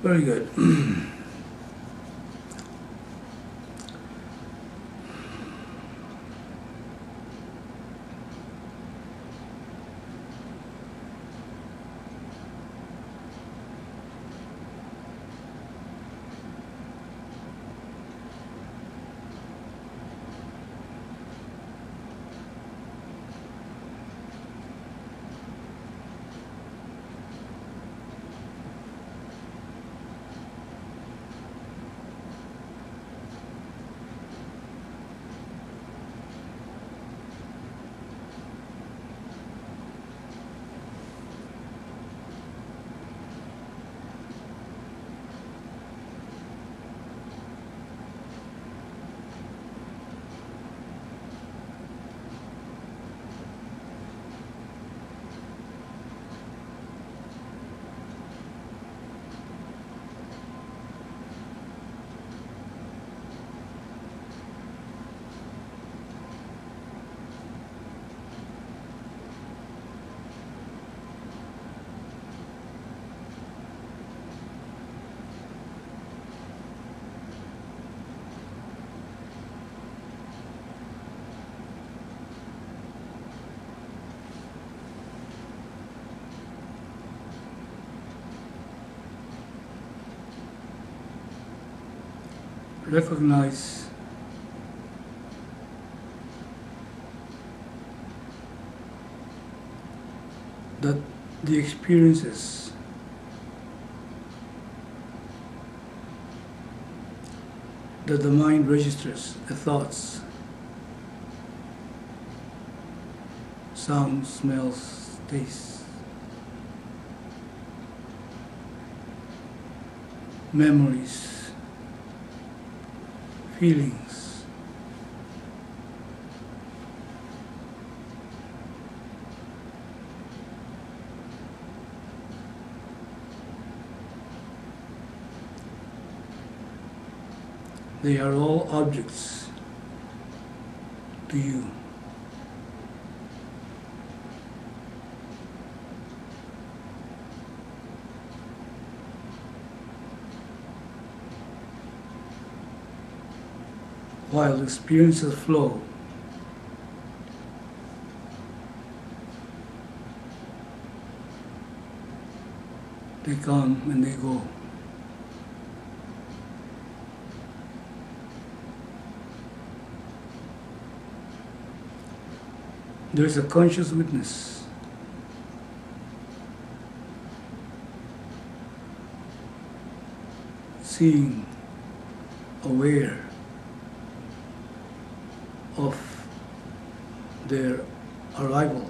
Very good. Recognize that the experiences that the mind registers, the thoughts, sounds, smells, tastes, memories, feelings, they are all objects to you. While experiences flow, they come and they go. There is a conscious witness seeing, aware of their arrival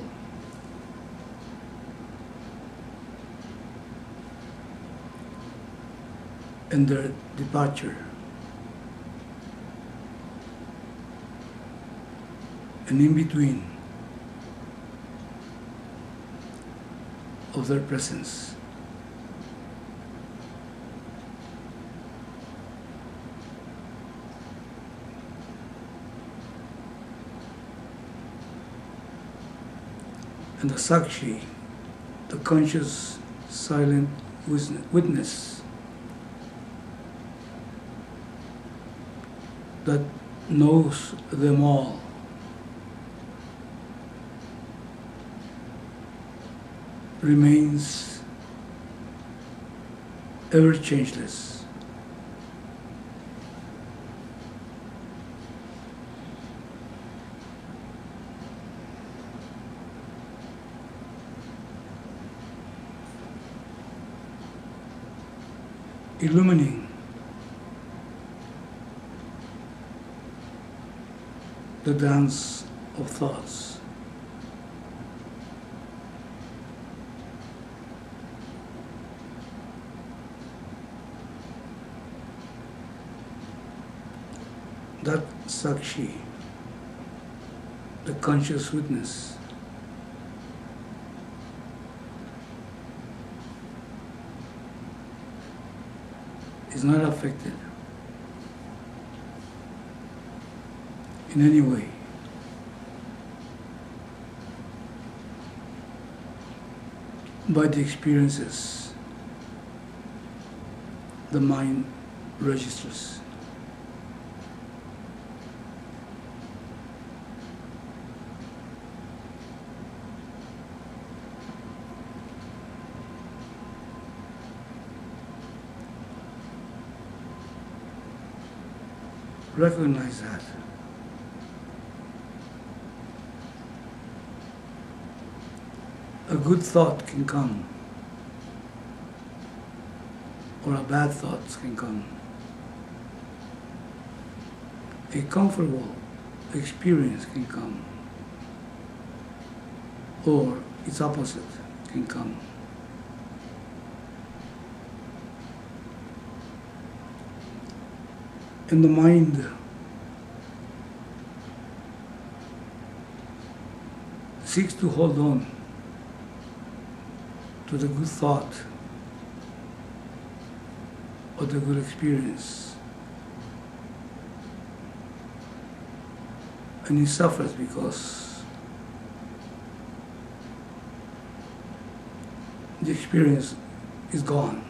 and their departure, and in between of their presence. And the Sakshi, the conscious, silent witness that knows them all, remains ever changeless. Illumining the dance of thoughts. That Sakshi, the conscious witness, is not affected in any way by the experiences the mind registers. Recognize that. A good thought can come, or a bad thought can come. A comfortable experience can come, or its opposite can come. And the mind seeks to hold on to the good thought or the good experience. And he suffers because the experience is gone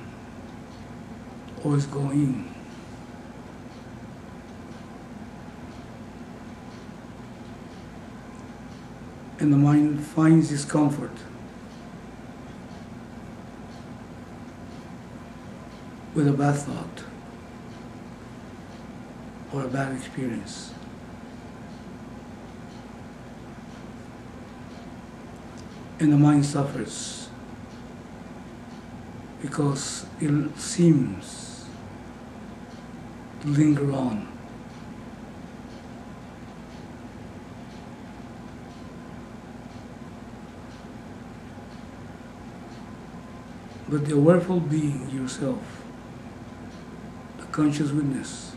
or is going. And the mind finds discomfort with a bad thought or a bad experience. And the mind suffers because it seems to linger on. But the awareful being yourself, the conscious witness,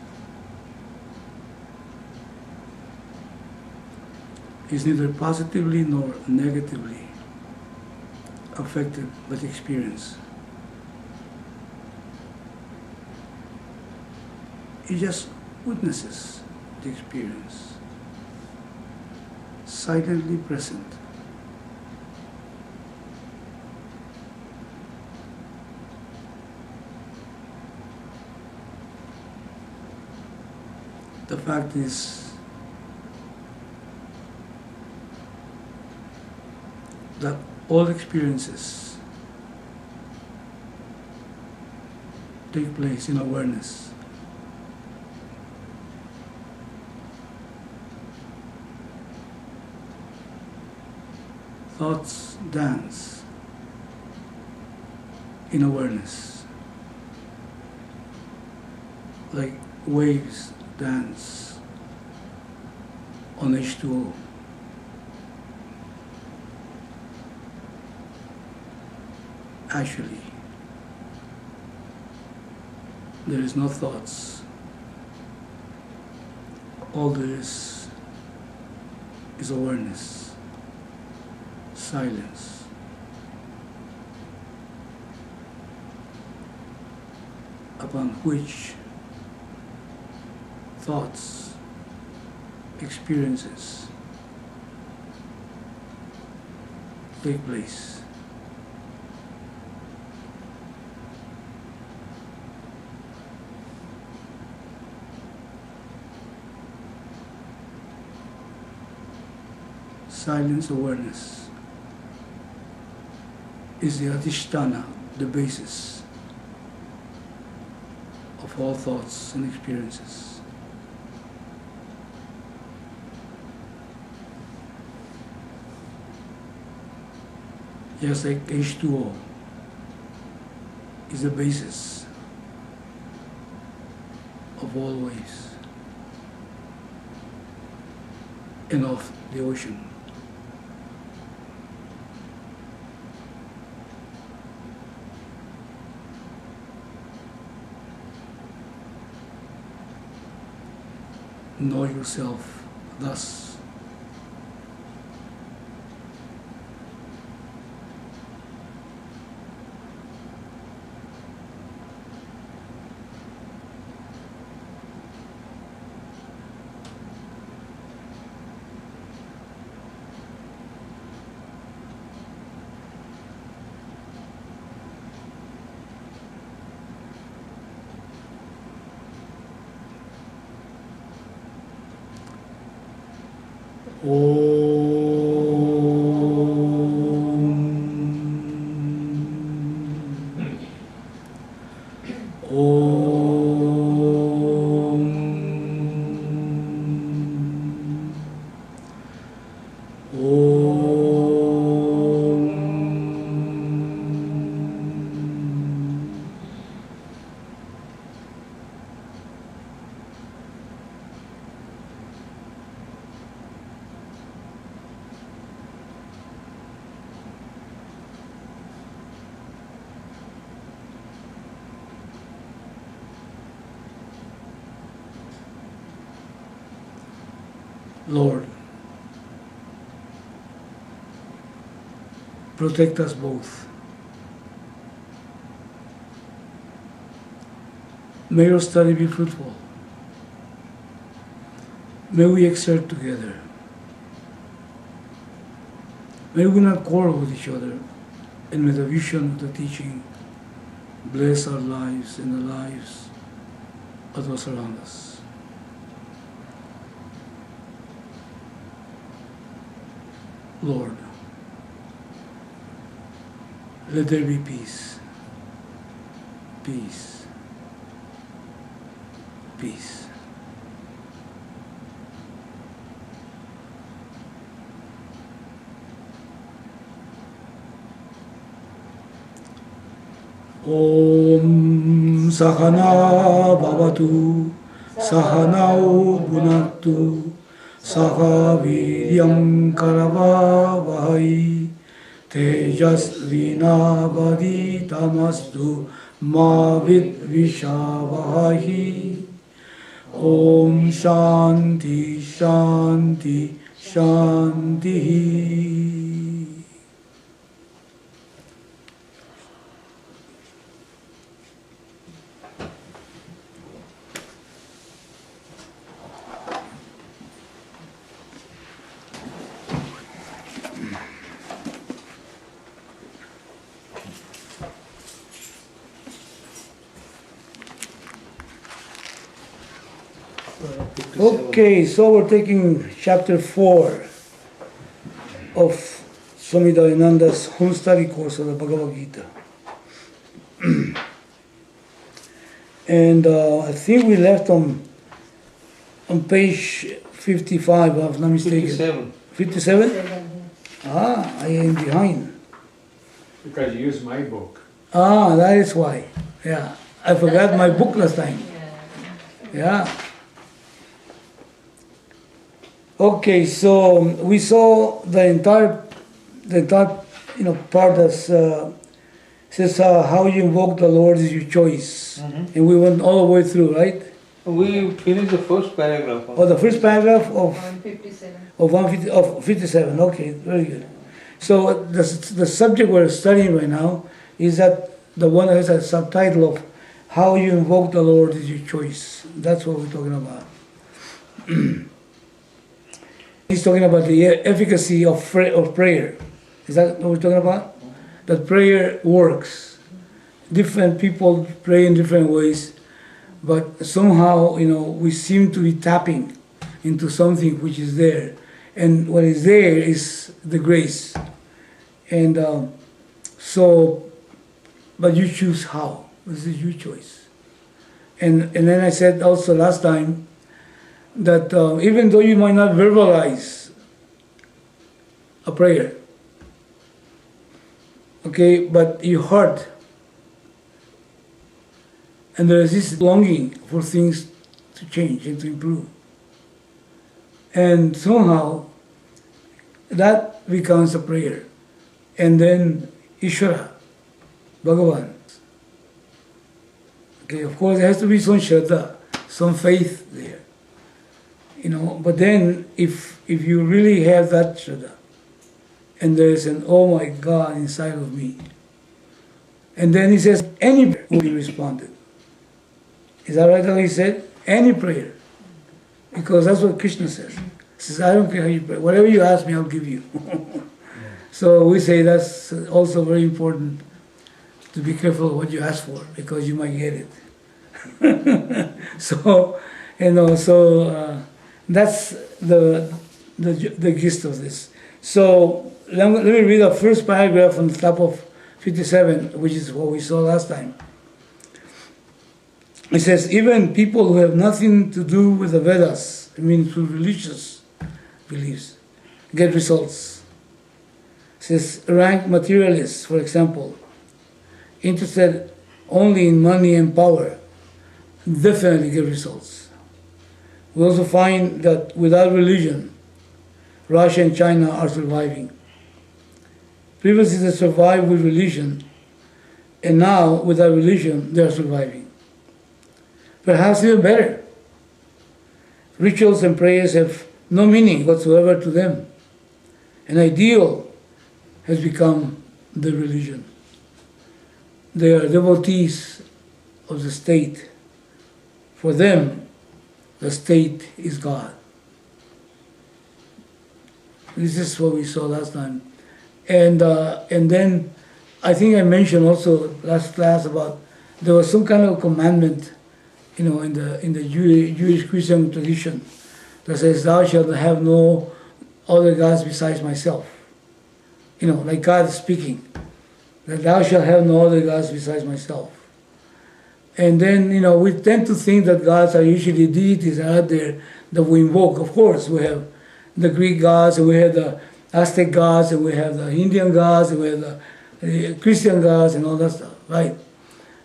is neither positively nor negatively affected by the experience. He just witnesses the experience, silently present. The fact is that all experiences take place in awareness. Thoughts dance in awareness, like waves dance on H2O. Actually, there is no thoughts. All there is awareness, silence. Upon which thoughts, experiences take place. Silence awareness is the adhisthana, the basis of all thoughts and experiences. Just like H2O is the basis of all waves and of the ocean. Know yourself thus. Lord, protect us both. May your study be fruitful. May we exert together. May we not quarrel with each other, and may the vision of the teaching bless our lives and the lives of those around us. Lord, let there be peace, peace, peace. Om Sahana Bhavatu Sahanau Bhunaktu Saha Viryam Karavavahai Tejasvinavadi Tamastu Ma Vidvishavahai. Om Shanti Shanti Shanti. Okay, so we're taking chapter 4 of Swami Dayananda's home study course of the Bhagavad Gita. And I think we left on page 55, if I'm not mistaken. 57? 57? Ah, I am behind. Because you used my book. Ah, that is why. Yeah, I forgot my book last time. Yeah. Okay, so we saw the entire part that says how you invoke the Lord is your choice, and we went all the way through, right? We finished the first paragraph. Oh, the first paragraph of 157. of 57. Okay, very good. So the subject we're studying right now is that the one that has a subtitle of how you invoke the Lord is your choice. That's what we're talking about. He's talking about the efficacy of prayer. Is that what we're talking about? That prayer works. Different people pray in different ways, but somehow, we seem to be tapping into something which is there. And what is there is the grace. And but you choose how. This is your choice. And then I said also last time that even though you might not verbalize a prayer, okay, but your heart, and there is this longing for things to change and to improve. And somehow that becomes a prayer. And then Ishvara, Bhagavan. Okay, of course there has to be some Shraddha, some faith there. But then if you really have that Shraddha, and there is an oh my God inside of me, and then he says any prayer will be responded. Is that right how he said? Any prayer. Because that's what Krishna says. He says, I don't care how you pray. Whatever you ask me, I'll give you. So we say that's also very important to be careful of what you ask for, because you might get it. So, that's the gist of this. So let me read the first paragraph on the top of 57, which is what we saw last time. It says, even people who have nothing to do with the Vedas, I mean through religious beliefs, get results. It says, rank materialists, for example, interested only in money and power, definitely get results. We also find that without religion, Russia and China are surviving. Previously they survived with religion, and now without religion they are surviving. Perhaps even better. Rituals and prayers have no meaning whatsoever to them. An ideal has become the religion. They are devotees of the state. For them, the state is God. This is what we saw last time. And then I think I mentioned also last class about there was some kind of commandment, in the Jewish Christian tradition that says, thou shalt have no other gods besides myself. Like God is speaking, that thou shalt have no other gods besides myself. And then, we tend to think that gods are usually deities out there that we invoke. Of course, we have the Greek gods, and we have the Aztec gods, and we have the Indian gods, and we have the Christian gods, and all that stuff, right?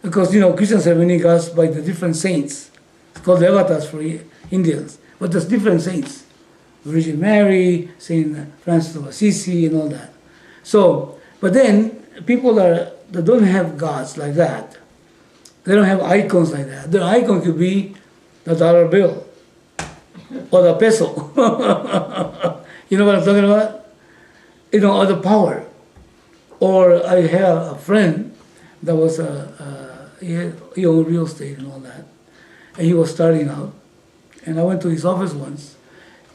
Because, Christians have many gods by the different saints. It's called devatas for Indians. But there's different saints. Virgin Mary, Saint Francis of Assisi, and all that. So, but then, people that don't have gods like that, they don't have icons like that. Their icon could be the dollar bill or the peso. You know what I'm talking about? Or the power. Or I have a friend that was he owned real estate and all that, and he was starting out. And I went to his office once.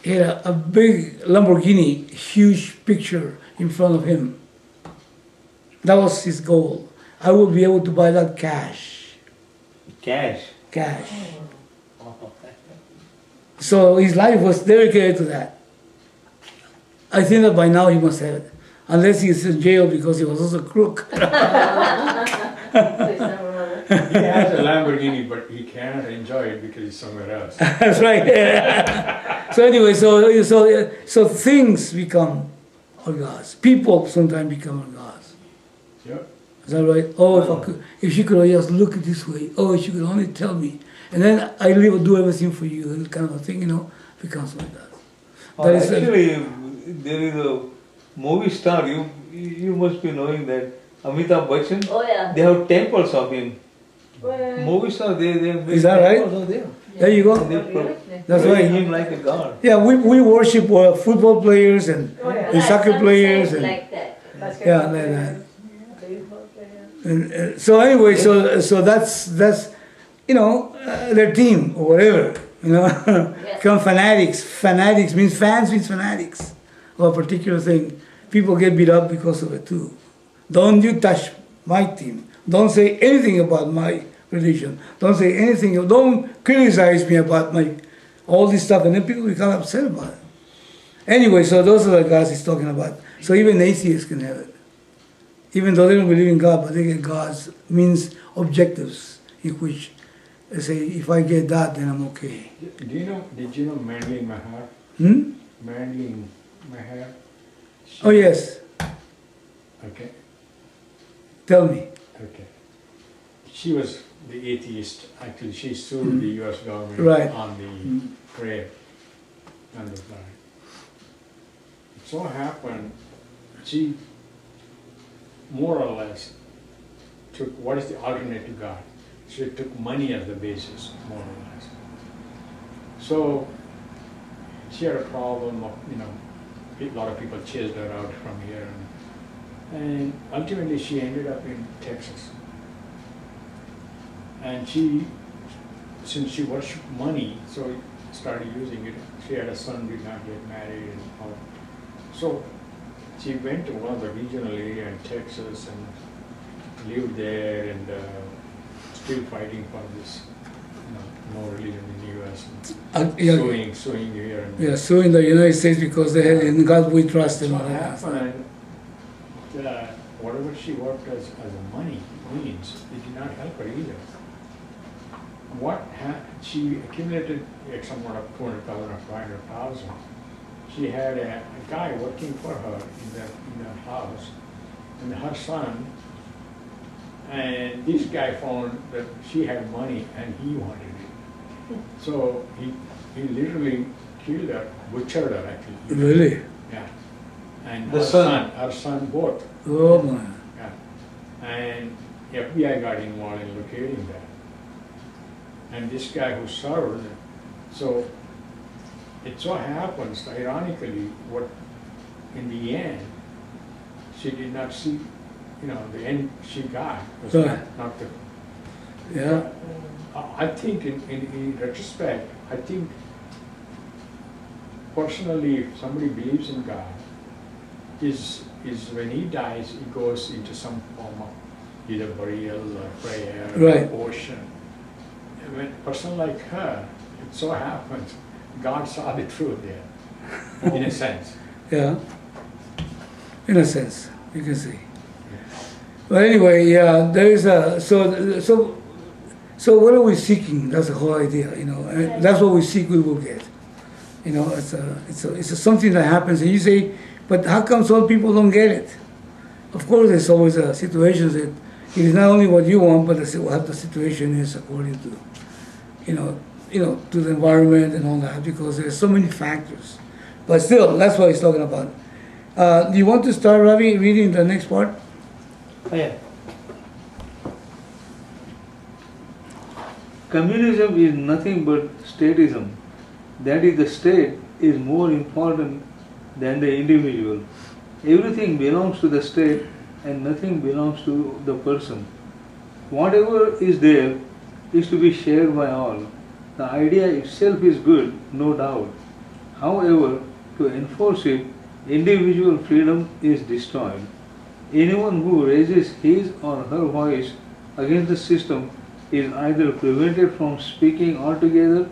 He had a big Lamborghini, huge picture in front of him. That was his goal. I will be able to buy that cash. Cash. So his life was dedicated to that. I think that by now he must have it. Unless he's in jail because he was also a crook. He has a Lamborghini, but he cannot enjoy it because he's somewhere else. That's right. So anyway, so things become our gods. People sometimes become our gods. Yep. Is that right? Oh, if she could just look at this way. Oh, if she could only tell me. And then I do everything for you. That kind of a thing, becomes like that. Actually, there is a movie star. You must be knowing that Amitabh Bachchan. Oh yeah. They have temples of him. Well, Movie star. They make Is that right? temples of them. There you go. They That's pray right. him like a god. Yeah, we worship football players and soccer players and like that. yeah, like that. And, so anyway, so that's their team or whatever, Become fanatics. Fanatics means fanatics of a particular thing. People get beat up because of it too. Don't you touch my team. Don't say anything about my religion. Don't say anything. Don't criticize me about all this stuff, and then people become upset about it. Anyway, so those are the gods he's talking about. So even atheists can have it. Even though they don't believe in God, but they get gods, means objectives in which they say, if I get that, then I'm okay. Did you know Madeline Mahar? Madeline Mahar? Oh yes. Okay. Tell me. Okay. She was the atheist. Actually, she sued the U.S. government on the prayer and the flag. It so happened, she more or less took what is the alternate to God. She took money as the basis, more or less. So she had a problem of, a lot of people chased her out from here, and ultimately she ended up in Texas. And since she worshipped money, so started using it. She had a son, did not get married, and all. So she went to one of the regional area in Texas and lived there, and still fighting for this, no religion in the U.S. Yeah, Suing here and yeah, suing the United States because they had in God we trust and so all that. happened that whatever she worked as a money means, it did not help her either. She accumulated somewhat of 200,000 or 500,000. She had a guy working for her in that house, and her son. And this guy found that she had money and he wanted it. So he literally killed her, butchered her actually. Really? Yeah. And The her son both. Oh my. Yeah. And FBI got involved in locating that. And this guy who served, so it so happens, ironically, what in the end, she did not see, the end she got was Right. not the. Yeah. I think in retrospect, I think personally, if somebody believes in God, is when he dies, he goes into some form of either burial or prayer Right. or devotion. And when a person like her, it so happens, God saw the truth there, in a sense. Yeah. In a sense, you can see. But anyway, yeah, there is a so what are we seeking? That's the whole idea, and that's what we seek, we will get. It's something that happens, and you say, but how come some people don't get it? Of course, there's always situations that it is not only what you want, but what the situation is according to, to the environment and all that, because there's so many factors. But still, that's what he's talking about. Do you want to start, Ravi, reading the next part? Oh, yeah. Communism is nothing but statism. That is, the state is more important than the individual. Everything belongs to the state and nothing belongs to the person. Whatever is there is to be shared by all. The idea itself is good, no doubt. However, to enforce it, individual freedom is destroyed. Anyone who raises his or her voice against the system is either prevented from speaking altogether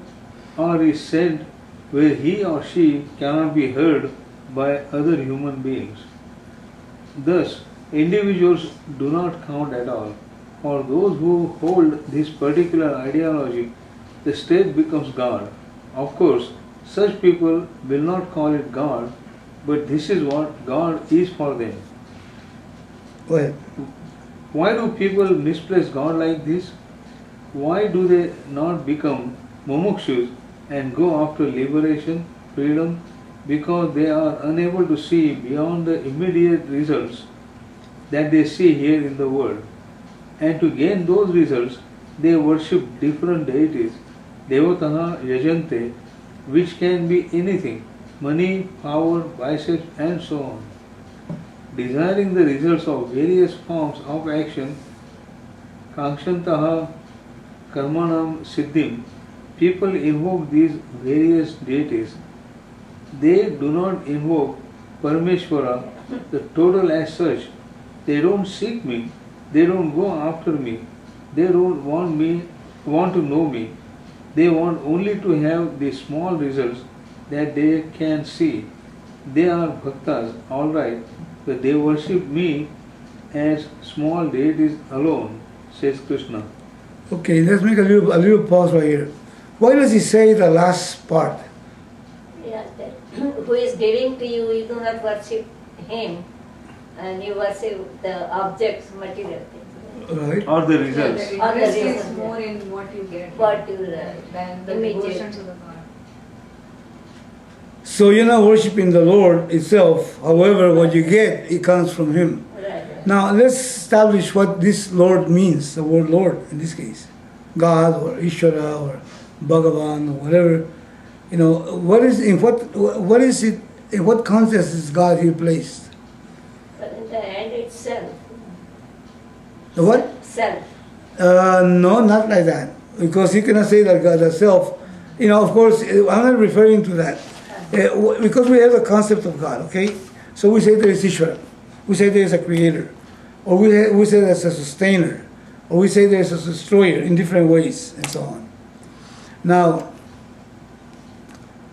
or is sent where he or she cannot be heard by other human beings. Thus, individuals do not count at all. For those who hold this particular ideology, the state becomes God. Of course, such people will not call it God, but this is what God is for them. Go ahead. Why do people misplace God like this? Why do they not become mumukshus and go after liberation, freedom? Because they are unable to see beyond the immediate results that they see here in the world. And to gain those results, they worship different deities, Devataha Yajante, which can be anything, money, power, biceps, and so on. Desiring the results of various forms of action, Kangshantaha Karmanam Siddhim, people invoke these various deities. They do not invoke Parameshwara, the total as such. They don't seek me, they don't go after me, they don't want to know me. They want only to have the small results that they can see. They are bhaktas, all right, but they worship me as small deities alone, says Krishna. Okay, let's make a little pause right here. Why does he say the last part? Yeah, that who is giving to you, you do not worship him, and you worship the objects, material things. Right. Or the results. Or the Interest results, is more in what you get What you than the immediate. devotion to the God. So you're not worshiping the Lord itself. However, what you get, it comes from Him. Right. Now let's establish what this Lord means. The word Lord in this case, God or Ishvara or Bhagavan or whatever. What is it? In what context is God here placed? But in the end, it's self. The what? Self. No, not like that. Because you cannot say that God the self. Of course, I'm not referring to that. Because we have the concept of God, okay? So we say there is Ishvara. We say there is a creator. Or we say there's a sustainer. Or we say there's a destroyer in different ways and so on. Now,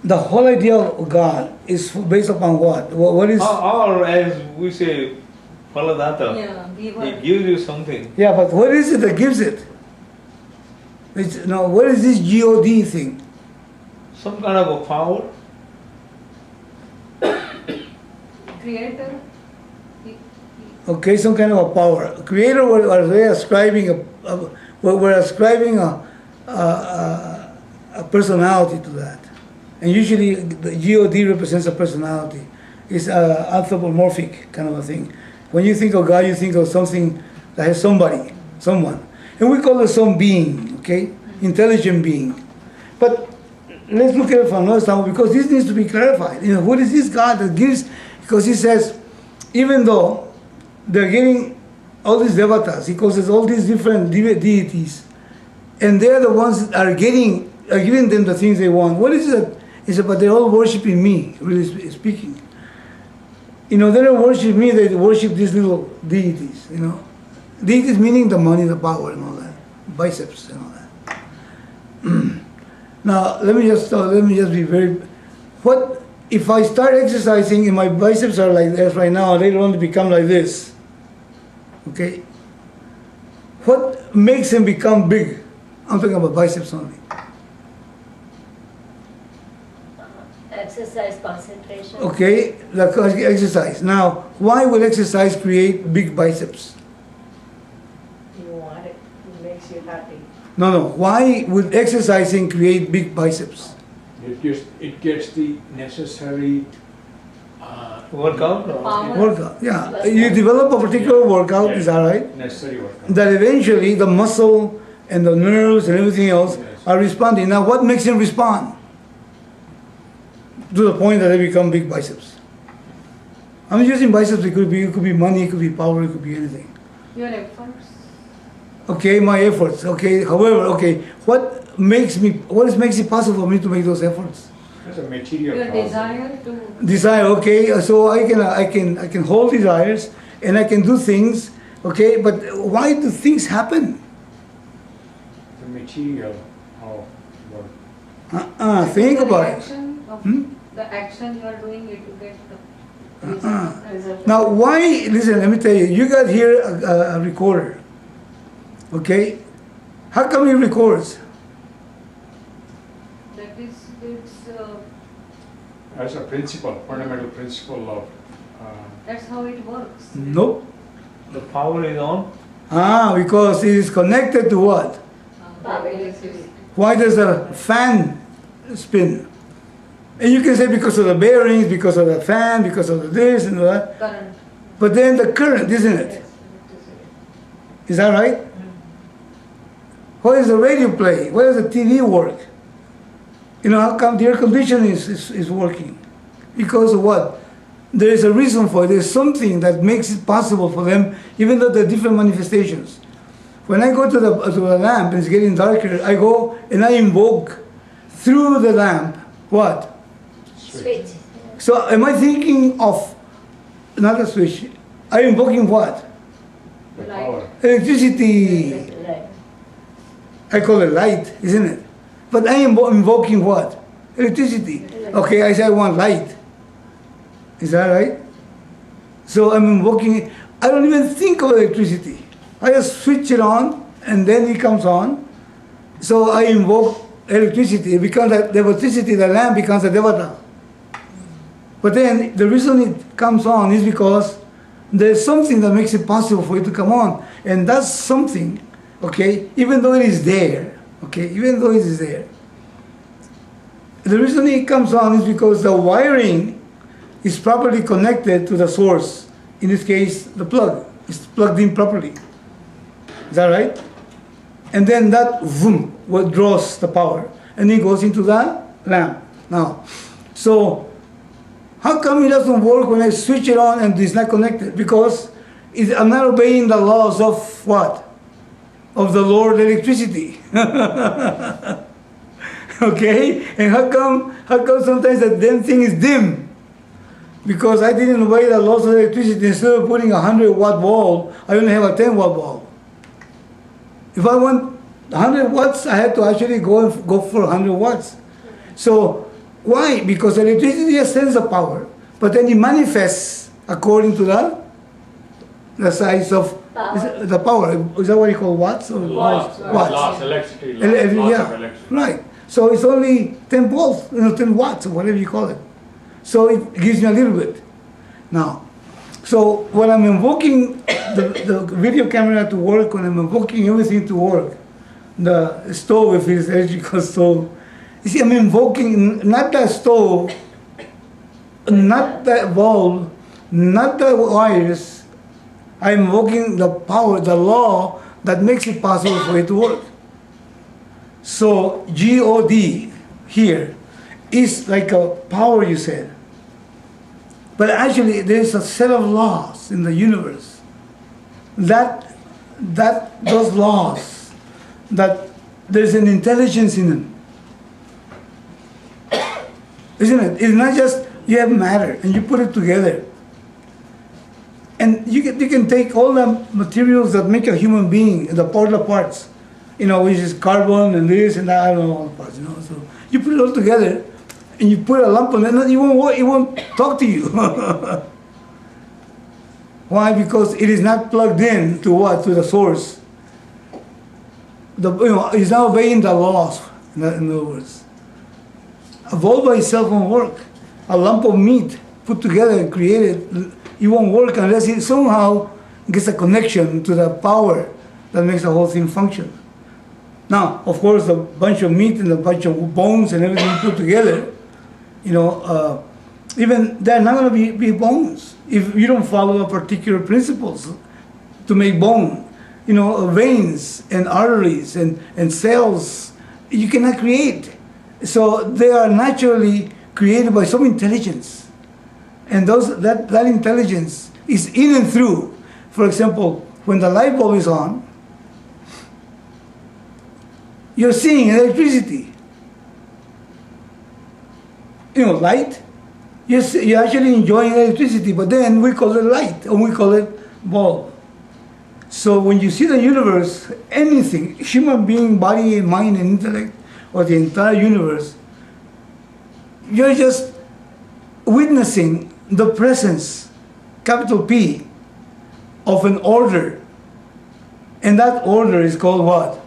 the whole idea of God is based upon what? What is? Or as we say, Paladata. Yeah, giver. He gives you something. Yeah, but what is it that gives it? What is this God thing? Some kind of a power. Creator. Okay, some kind of a power. Creator, we're ascribing a personality to that, and usually the God represents a personality. It's anthropomorphic kind of a thing. When you think of God, you think of something that has somebody, someone, and we call it some being, okay, intelligent being. But let's look at it from another standpoint, because this needs to be clarified. You know, what is this God that gives? Because he says, even though they're getting all these devatas, he calls it all these different deities, and they're the ones that are giving them the things they want. What is it? He said, but they're all worshiping me, really speaking. You know, they don't worship me, they worship these little deities, you know. Deities meaning the money, the power, and all that. Biceps and all that. Now, let me just be very... What if I start exercising and my biceps are like this right now, later on they become like this? Okay? What makes them become big? I'm talking about biceps only. Exercise, concentration. Okay, the exercise. Now, why will exercise create big biceps? You want it. It makes you happy. No. Why would exercising create big biceps? It gets the necessary Workout? Power. Workout. Yeah, you develop a particular workout. Is that right? necessary workout. That eventually the muscle and the nerves and everything else are responding. Now, what makes them respond? To the point that they become big biceps. I'm using biceps. It could be money. It could be power. It could be anything. Your efforts. Okay, my efforts. Okay, however, okay, what makes it possible for me to make those efforts? That's a material Your problem. desire to. Desire. Okay, so I can hold desires and I can do things. Okay, but why do things happen? The material of what Think the about it. reaction of the action you are doing it to get the result. Now, why? Listen, let me tell you. You got here a recorder. Okay, how come he records? That is, it's, as a principle, fundamental principle of that's how it works. Nope. The power is on. Because it is connected to what? Electricity. Why does a fan spin? And you can say because of the bearings, because of the fan, because of the this and that. Current. But then the current, isn't it? Yes, electricity. Is that right? Why does the radio play? Why does the TV work? You know, how come the air conditioning is working? Because of what? There is a reason for it. There's something that makes it possible for them, even though there are different manifestations. When I go to the lamp and it's getting darker, I go and I invoke through the lamp what? Switch. So am I thinking of not a switch? I'm invoking what? the Light. power. Electricity. Right. I call it light, isn't it? But I am invoking what? Electricity. Okay, I say I want light. Is that right? So I'm invoking, I don't even think of electricity. I just switch it on and then it comes on. So I invoke electricity. It becomes the electricity, the lamp becomes a devata. But then the reason it comes on is because there's something that makes it possible for it to come on. And that's something, okay, even though it is there, okay, even though it is there, the reason it comes on is because the wiring is properly connected to the source. In this case, the plug is plugged in properly. Is that right? And then that vroom, what draws the power, and it goes into the lamp. Now, so how come it doesn't work when I switch it on and it's not connected? Because I'm not obeying the laws of what? Of the Lord electricity. Okay? And how come sometimes that damn thing is dim? Because I didn't obey the laws of electricity. Instead of putting a 100-watt bulb, I only have a 10-watt bulb. If I want 100 watts, I had to actually go for 100 watts. So why? Because electricity just sends the power, but then it manifests according to the size of the power. Is that what you call watts? Or Loss, watts? loss, electricity, loss, Yeah, of electricity. right. So it's only 10 volts, 10 watts, or whatever you call it. So it gives me a little bit. Now, so when I'm invoking the video camera to work, when I'm invoking everything to work, the stove, if it's electrical stove, you see, I'm invoking not that stove, not that bulb, not the wires. I'm invoking the power, the law that makes it possible for it to work. So God here is like a power, you said. But actually, there's a set of laws in the universe that those laws, that there's an intelligence in them. Isn't it? It's not just you have matter and you put it together. And you can take all the materials that make a human being, the parts, which is carbon and this and that, I don't know all the parts, So you put it all together and you put a lamp on it, and it won't talk to you. Why? Because it is not plugged in to what? To the source. It's not obeying the laws, in other words. A bulb by itself won't work. A lump of meat put together and created, it won't work unless it somehow gets a connection to the power that makes the whole thing function. Now, of course, a bunch of meat and a bunch of bones and everything put together, even they're not going to be bones if you don't follow a particular principles to make bone. Veins and arteries and cells, you cannot create. So they are naturally created by some intelligence. And that intelligence is in and through. For example, when the light bulb is on, you're seeing electricity. Light, you're actually enjoying electricity, but then we call it light, or we call it bulb. So when you see the universe, anything, human being, body, mind, and intellect, or the entire universe, you're just witnessing the presence, capital P, of an order. And that order is called what?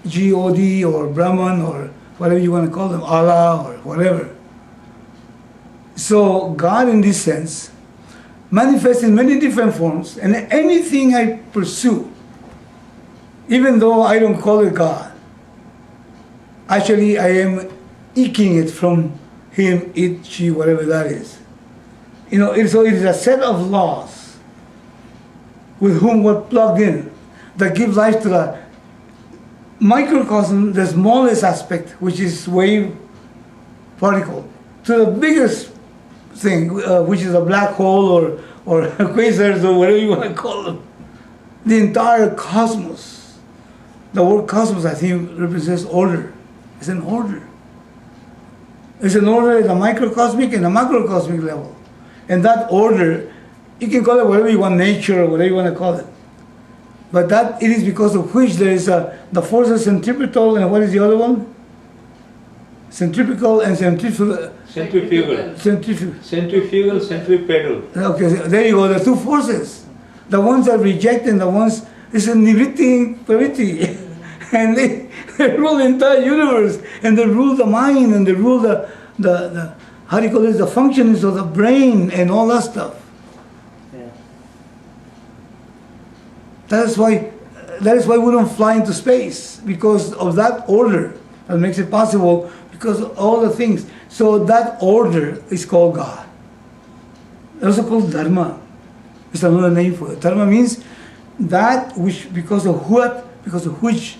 God or Brahman or whatever you want to call them, Allah or whatever. So God, in this sense, manifests in many different forms, and anything I pursue, even though I don't call it God, actually I am eking it from him, it, she, whatever that is. So it is a set of laws with whom we're plugged in that give life to the microcosm, the smallest aspect, which is wave particle, to the biggest thing, which is a black hole or quasars or whatever you want to call them. The entire cosmos. The word cosmos, I think, represents order. It's an order. It's an order at the microcosmic and the macrocosmic level. And that order, you can call it whatever you want, nature or whatever you want to call it. But that it is because of which there is the forces centripetal, and what is the other one? Centripetal and centrifugal. Centrifugal. Centrifugal. Centripetal. Okay, there you go, the two forces. The ones that reject and the ones, it's a nivritti pravritti. And they rule the entire universe, and they rule the mind, and they rule the how do you call it, the functionings of the brain and all that stuff. Yeah. That is why we don't fly into space, because of that order that makes it possible, because of all the things. So that order is called God. It's also called Dharma. It's another name for it. Dharma means that which, because of which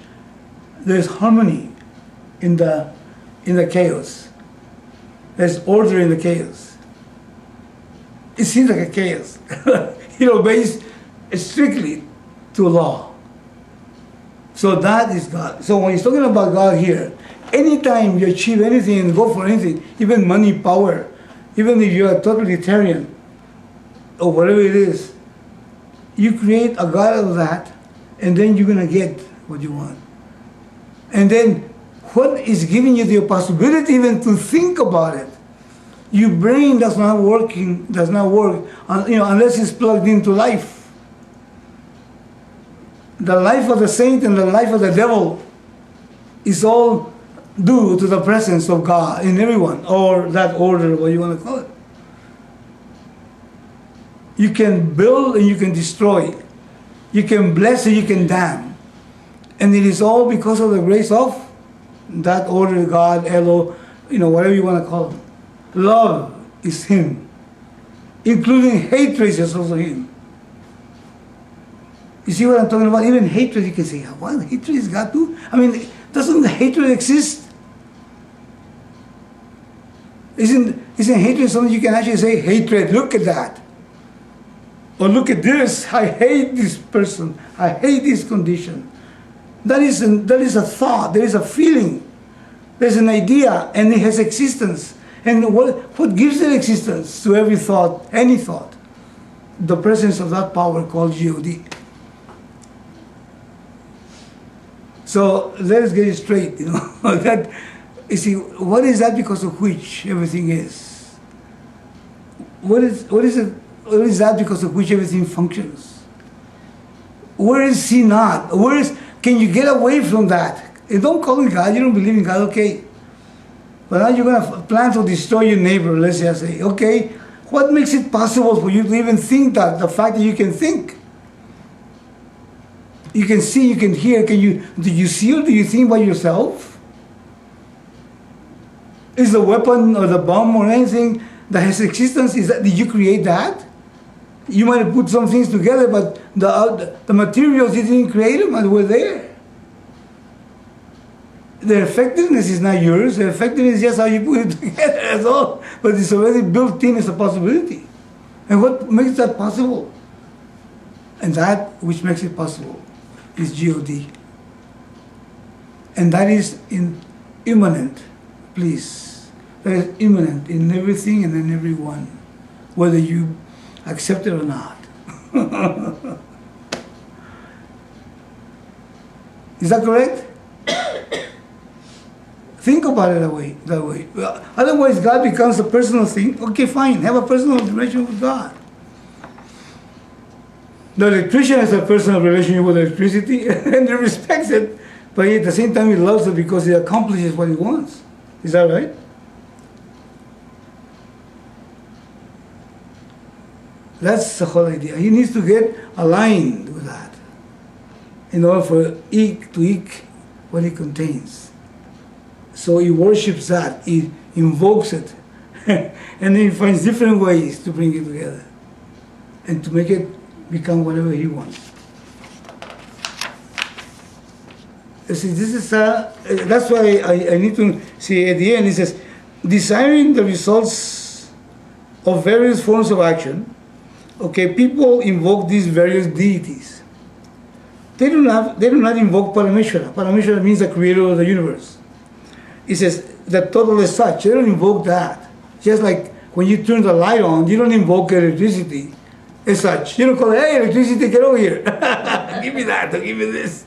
there's harmony in the chaos. There's order in the chaos. It seems like a chaos. It obeys strictly to law. So that is God. So when he's talking about God here, anytime you achieve anything and go for anything, even money, power, even if you're a totalitarian or whatever it is, you create a God of that, and then you're going to get what you want. And then what is giving you the possibility even to think about it? Your brain does not work, unless it's plugged into life. The life of the saint and the life of the devil is all due to the presence of God in everyone, or that order, what you want to call it. You can build and you can destroy. You can bless and you can damn. And it is all because of the grace of that order, God, Elo, whatever you want to call him. Love is him. Including hatred is also him. You see what I'm talking about? Even hatred, you can say, what? Hatred is God too? I mean, doesn't hatred exist? Isn't hatred something you can actually say, hatred, look at that. Or look at this, I hate this person, I hate this condition. That is a thought, there is a feeling, there's an idea, and it has existence. And what gives it existence to every thought, any thought? The presence of that power called God. So let us get it straight, that, you see, what is that because of which everything is? What is that because of which everything functions? Where is he not? Can you get away from that? And don't call it God, you don't believe in God, okay. But now you're going to plan to destroy your neighbor, let's just say, okay, what makes it possible for you to even think that? The fact that you can think. You can see, you can hear, do you see or do you think by yourself? Is the weapon or the bomb or anything that has existence, did you create that? You might have put some things together, but the materials you didn't create them and were there. The effectiveness is not yours. The effectiveness is just how you put it together, that's all. But it's already built in as a possibility. And what makes that possible? And that which makes it possible is God. And that is immanent, please. That is immanent in everything and in everyone, whether you accept it or not. Is that correct? Think about it that way. Otherwise, God becomes a personal thing. Okay, fine, have a personal relationship with God. The electrician has a personal relationship with electricity and he respects it, but at the same time he loves it because it accomplishes what he wants. Is that right? That's the whole idea. He needs to get aligned with that in order for it to eke what it contains. So he worships that, he invokes it, and then he finds different ways to bring it together and to make it become whatever he wants. You see, this is that's why I need to see at the end, it says, desiring the results of various forms of action, okay, people invoke these various deities. They do not invoke Parameshwara. Parameshwara means the creator of the universe. It says the total is such. They don't invoke that. Just like when you turn the light on, you don't invoke electricity as such. You don't call it, hey, electricity, get over here. Give me that, give me this.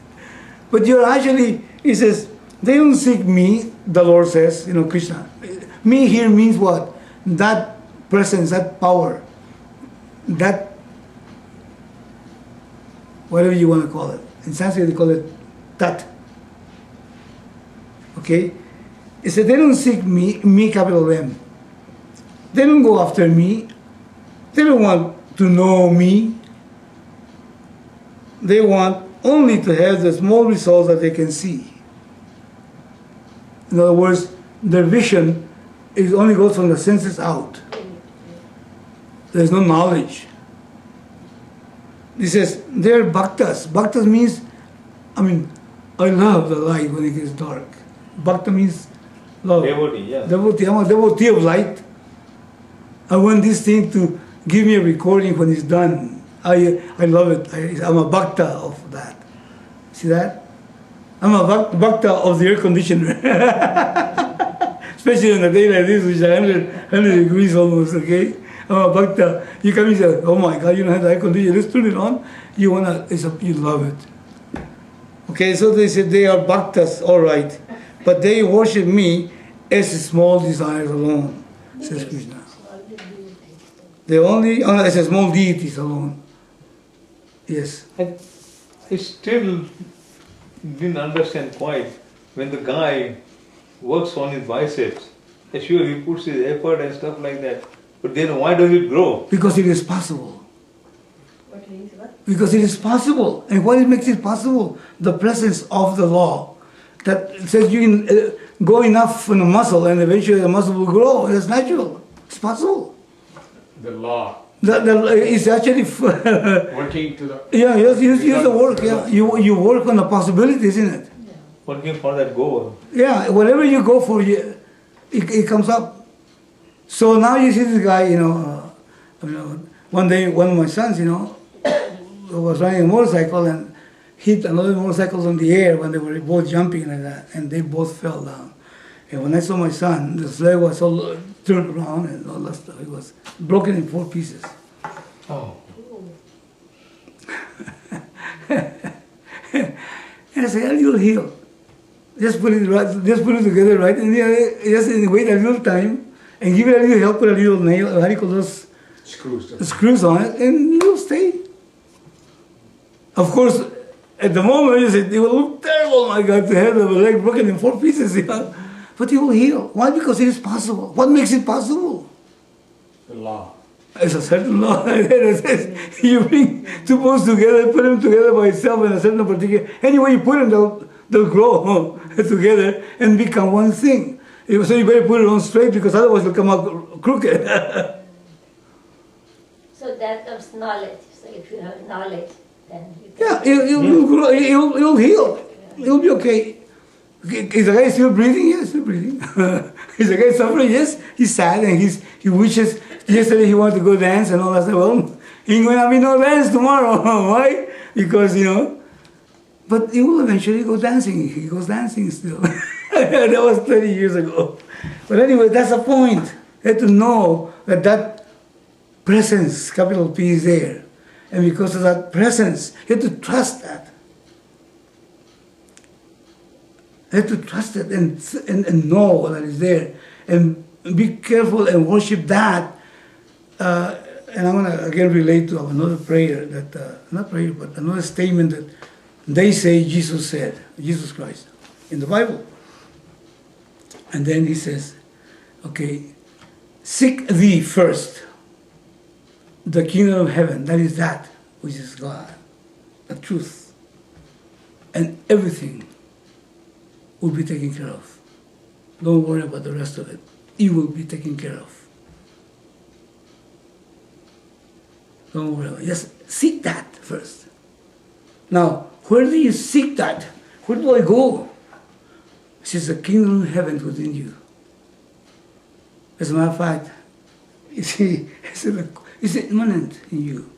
But you're actually, it says, they don't seek me, the Lord says, Krishna. Me here means what? That presence, that power, that, whatever you want to call it. In Sanskrit, they call it tat. Okay? It said they don't seek me capital M. They don't go after me. They don't want to know me. They want only to have the small results that they can see. In other words, their vision only goes from the senses out. There's no knowledge. He says, they're bhaktas. Bhaktas means, I love the light when it gets dark. Bhakta means love. Devotee, yeah. Devotee. I'm a devotee of light. I want this thing to give me a recording when it's done. I love it. I'm a bhakta of that. See that? I'm a bhakta of the air conditioner. Especially on a day like this, which is 100 degrees almost, okay? I'm a bhakta. You come and say, oh my God, you don't have the air conditioner, let's turn it on. You love it. Okay, so they said they are bhaktas, all right, but they worship me as small desires alone, says Krishna. They only as a small deities alone. Yes. I still didn't understand quite when the guy works on his biceps. Sure, he puts his effort and stuff like that. But then why does it grow? Because it is possible. What means what? Because it is possible. And what makes it possible? The presence of the law. That says you can go enough in a muscle and eventually the muscle will grow. It's natural. It's possible. The law. It's actually Working to the... yeah, use the work. Yeah, you work on the possibility, isn't it? Working for that goal. Yeah, whatever you go for, it comes up. So now you see this guy, one day one of my sons, was riding a motorcycle and hit another motorcycle in the air when they were both jumping like that, and they both fell down. And when I saw my son, the leg was all turned around and all that stuff. It was broken in 4 pieces. Oh. And I said, you'll heal. Just put it right, just put it together right, and just wait a little time, and give it a little help with a little nail, how do you call those screws on it, and it'll stay. Of course, at the moment, you say, it will look terrible, my God, to have the leg broken in 4 pieces, but it will heal. Why? Because it is possible. What makes it possible? The law. It's a certain law that says you bring 2 bones together, put them together by itself in a certain particular. Anyway, you put them, they'll grow together and become one thing. So you better put it on straight because otherwise it'll come out crooked. So that comes knowledge. So if you have knowledge, then you can... Yeah, it'll grow, it'll heal. It'll be okay. Is the guy still breathing? Yes, still breathing. Is the guy suffering? Yes, he's sad and he wishes. Yesterday he wanted to go dance and all that stuff. Well, ain't going to be no dance tomorrow. Why? Because, but he will eventually go dancing. He goes dancing still. That was 30 years ago. But anyway, that's the point. You have to know that presence, capital P, is there. And because of that presence, you have to trust that. You have to trust it and know that it's there. And be careful and worship that. And I'm going to again relate to another prayer not prayer, but another statement that they say Jesus said, Jesus Christ, in the Bible. And then he says, okay, seek thee first the kingdom of heaven, that is that which is God, the truth, and everything will be taken care of. Don't worry about the rest of it. It will be taken care of. Don't worry about it. Just seek that first. Now, where do you seek that? Where do I go? It says the kingdom of heaven within you. As a matter of fact, you see, it's immanent in you.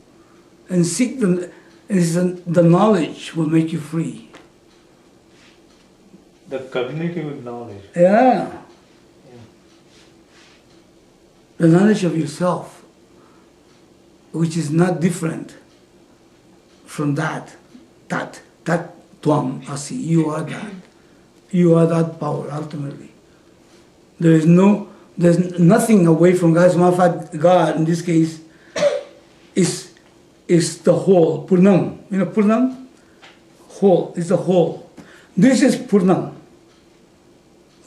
And seek them, and the knowledge will make you free. The cognitive knowledge. Yeah. The knowledge of yourself, which is not different from that Tvam Asi. You are that. You are that power ultimately. There's nothing away from God. As a matter of fact, God in this case is the whole. Purnam. You know Purnam? Whole. It's the whole. This is Purnam.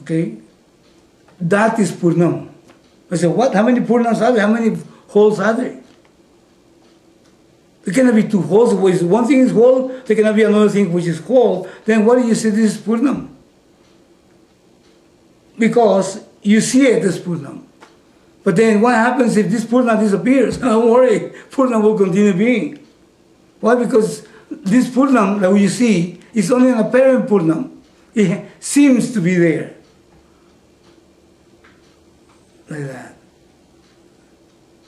Okay? That is Purnam. I said, what? How many Purnams are there? How many wholes are there? There cannot be 2 wholes. One thing is whole, there cannot be another thing which is whole. Then what do you say this is Purnam? Because you see it as Purnam. But then what happens if this Purnam disappears? Don't worry, Purnam will continue being. Why? Because this Purnam that you see is only an apparent Purnam. It seems to be there. Like that.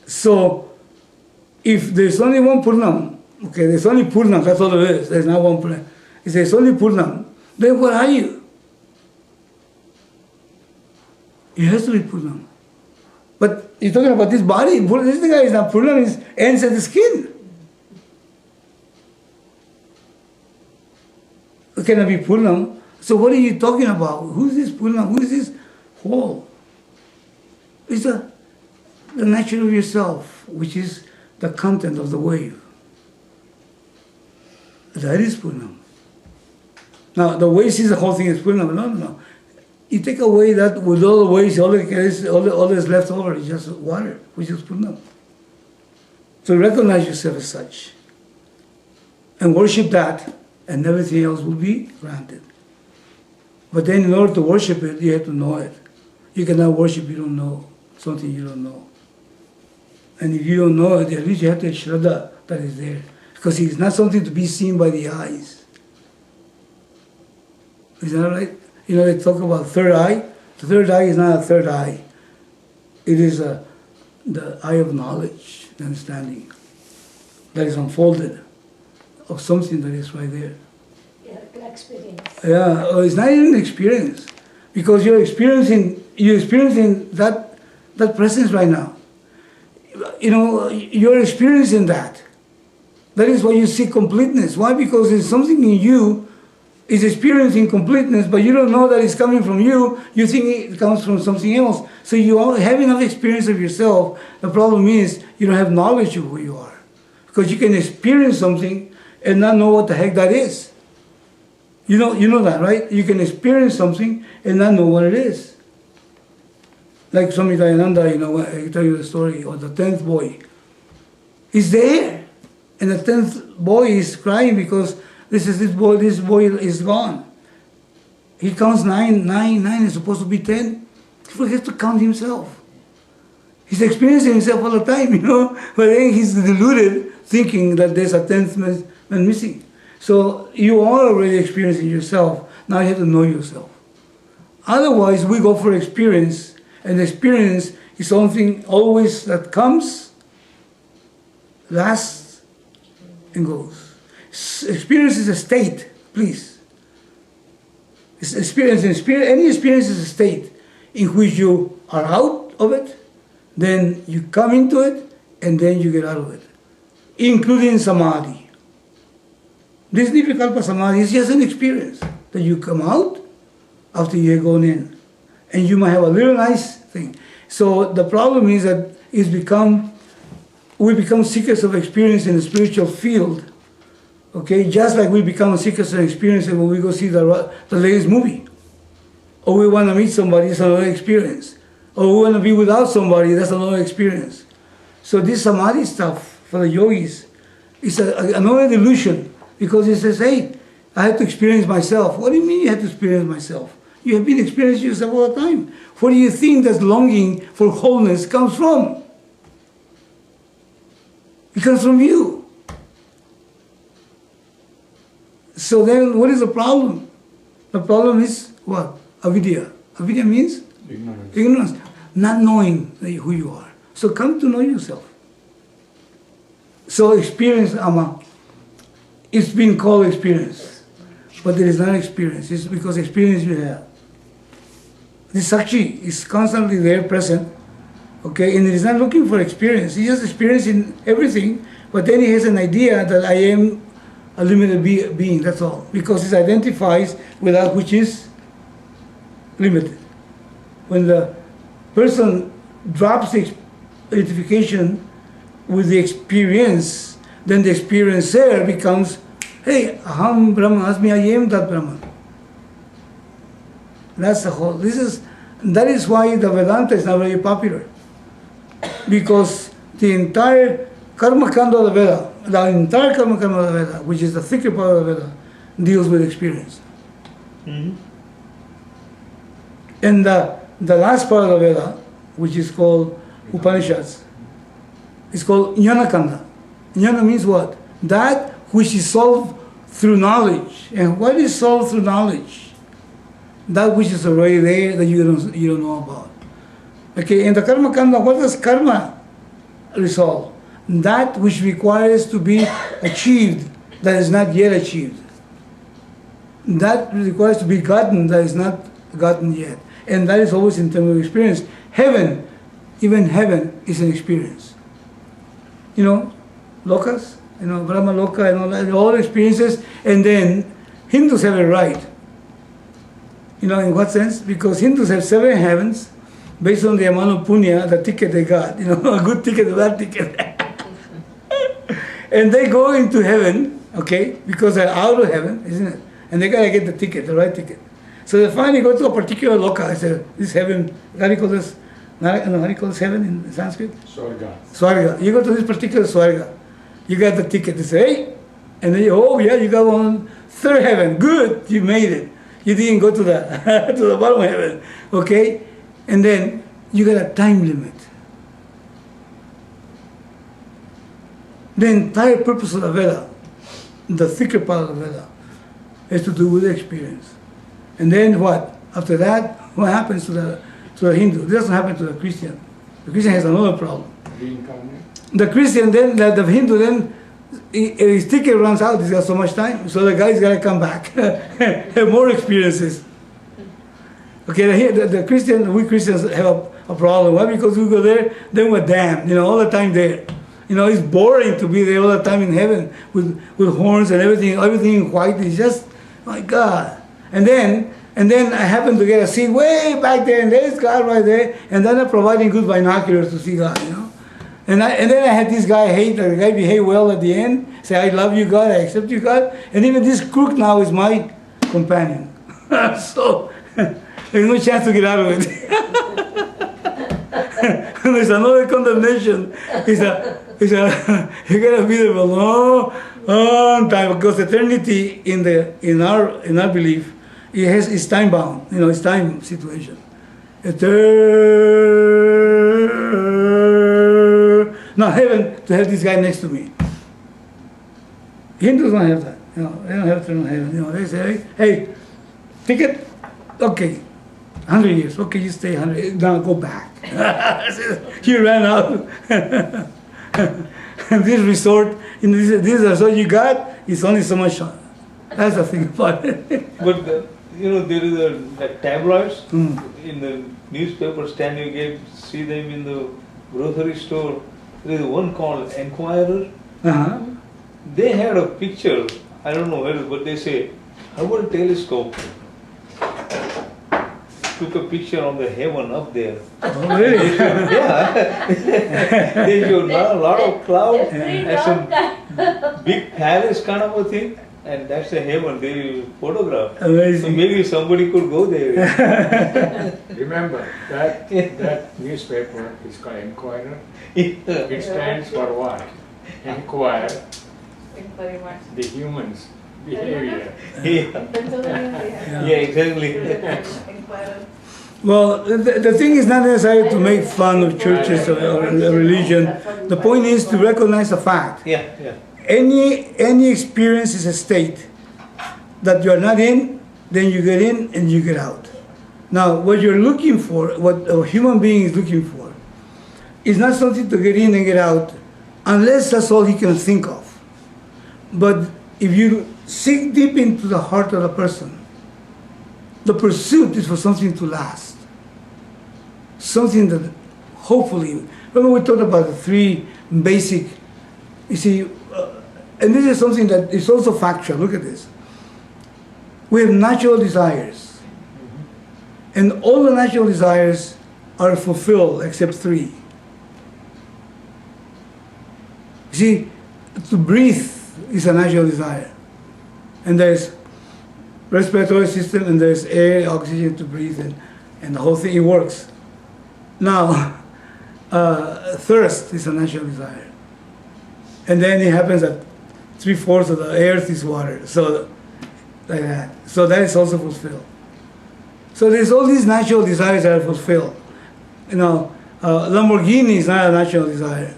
So, if there's only one Purnam, okay, there's only Purnam, that's all there is, there's not one Purnam. If there's only Purnam, then what are you? It has to be Purnam. But you're talking about this body, this guy is not Purnam, it ends at the skin. It cannot be Purnam. So what are you talking about? Who is this Purnam? Who is this whole? It's the nature of yourself, which is the content of the wave. That is Purnam. Now, the wave sees the whole thing as Purnam. No. You take away that with all the waves, all that's left over is just water, which is Purnam. So recognize yourself as such. And worship that, and everything else will be granted. But then in order to worship it, you have to know it. You cannot worship you don't know, something you don't know. And if you don't know it, at least you have to have Shraddha that is there. Because it's not something to be seen by the eyes. Is that right? You know, they talk about third eye. The third eye is not a third eye. It is the eye of knowledge, the understanding, that is unfolded of something that is right there. You have to experience. Yeah, it's not even experience, because you're experiencing that presence right now. You know, you're experiencing that. That is why you see completeness. Why? Because there's something in you is experiencing completeness, but you don't know that it's coming from you. You think it comes from something else. So you have enough experience of yourself. The problem is you don't have knowledge of who you are, because you can experience something and not know what the heck that is. You know that, right? You can experience something and not know what it is. Like Swami Dayananda, you know, I tell you the story of the 10th boy. He's there, and the 10th boy is crying because this boy is gone. He counts 9, is supposed to be 10. He forgets to count himself. He's experiencing himself all the time, you know, but then he's deluded, thinking that there's a 10th man missing. So you are already experiencing yourself. Now you have to know yourself. Otherwise, we go for experience, and experience is something always that comes, lasts, and goes. Experience is a state, please. It's experience. Any experience is a state in which you are out of it, then you come into it, and then you get out of it, including samadhi. This Nirvikalpa Samadhi is just an experience that you come out after you have gone in, and you might have a little nice thing. So the problem is that we become seekers of experience in the spiritual field. Okay, just like we become seekers of experience when we go see the latest movie, or we want to meet somebody, it's another experience, or we want to be without somebody, that's another experience. So this samadhi stuff for the yogis is another delusion, because it says, hey, I have to experience myself. What do you mean you have to experience myself? You have been experiencing yourself all the time. Where do you think that longing for wholeness comes from? It comes from you. So then what is the problem? The problem is what? Avidya. Avidya means? Ignorance. Ignorance. Not knowing who you are. So come to know yourself. So experience, Amma, it's been called experience. But it is not experience. It's because experience you have. This Sakshi is constantly there, present. Okay, and it is not looking for experience. He's just experiencing everything, but then he has an idea that I am a limited being, that's all. Because it identifies with that which is limited. When the person drops the identification with the experience, then the experiencer becomes, hey, Aham Brahma Asmi, I am that Brahman. That's the whole. That is why the Vedanta is not very popular. Because the entire Karma Kanda of the Veda, which is the thicker part of the Veda, deals with experience. Mm-hmm. And the last part of the Veda, which is called Upanishads, is called Jnana Kanda. Jnana means what? That which is solved through knowledge. And what is solved through knowledge? That which is already there that you don't know about. Okay, in the Karma Kanda, what does karma resolve? That which requires to be achieved that is not yet achieved. That requires to be gotten that is not gotten yet. And that is always in terms of experience. Heaven, even heaven is an experience. You know, lokas, Brahma Loka and all that, all experiences, and then Hindus have it right. You know, in what sense? Because Hindus have 7 heavens based on the amount of punya, the ticket they got. You know, a good ticket, a bad ticket. And they go into heaven, okay, because they're out of heaven, isn't it? And they gotta get the ticket, the right ticket. So they finally go to a particular loka. I said, this heaven, how do you call this? How do you call this heaven in Sanskrit? Swarga. Swarga. You go to this particular Swarga. You got the ticket. They say, hey, and then oh yeah, you got one 3rd heaven. Good, you made it. You didn't go to the to the bottom heaven, okay? And then you got a time limit. The entire purpose of the Veda, the thicker part of the Veda, is to do with experience. And then what? After that, what happens to the Hindu? It doesn't happen to the Christian. The Christian has another problem. Reincarnate. The Christian then, the Hindu then, his ticket runs out, he's got so much time, so the guy's got to come back, have more experiences. Okay, the Christian, we Christians have a problem. Why? Because we go there, then we're damned, you know, all the time there. You know, it's boring to be there all the time in heaven with horns and everything in white. It's just, my God. And then I happen to get a seat way back there, and there's God right there, and then they're providing good binoculars to see God, you know. And then I had this guy the guy behave well at the end, say, I love you, God, I accept you, God. And even this crook now is my companion. So there's no chance to get out of it. And there's another condemnation. You're gonna be there for a long time, because eternity in our belief, it's time bound. You know, it's time situation. Now heaven, to have this guy next to me. Hindus don't have that. You know, they don't have eternal heaven. You know, they say, hey, ticket, okay, 100 years. Okay, you stay 100 years. Now go back. You ran out. And this resort, this resort you got, is only so much. That's the thing about it. But there is the tabloids in the newspaper stand. You see them in the grocery store. There is one called Enquirer. Uh-huh. They had a picture. I don't know where, but they say Hubble telescope took a picture of the heaven up there. Oh, really? Yeah. They showed a lot of clouds and some big palace kind of a thing. And that's the heaven they photographed. Amazing. So maybe somebody could go there. Remember, that newspaper is called Inquirer. It stands for what? Inquire Inquiry what? the humans' behavior. Yeah, exactly. Inquirer. Well, the thing is not necessarily to make fun of churches or religion. The point is to recognize the fact. Yeah, yeah. Any experience is a state that you are not in, then you get in and you get out. Now, what you're looking for, what a human being is looking for, is not something to get in and get out, unless that's all he can think of. But if you sink deep into the heart of the person, the pursuit is for something to last. Something that hopefully, remember we talked about the 3 basic, you see, and this is something that is also factual. Look at this. We have natural desires. And all the natural desires are fulfilled except 3. You see, to breathe is a natural desire. And there's respiratory system, and there's air, oxygen to breathe, and the whole thing, it works. Now, thirst is a natural desire. And then it happens that 3/4 of the earth is water, so like that. So that is also fulfilled. So there's all these natural desires that are fulfilled. You know, Lamborghini is not a natural desire.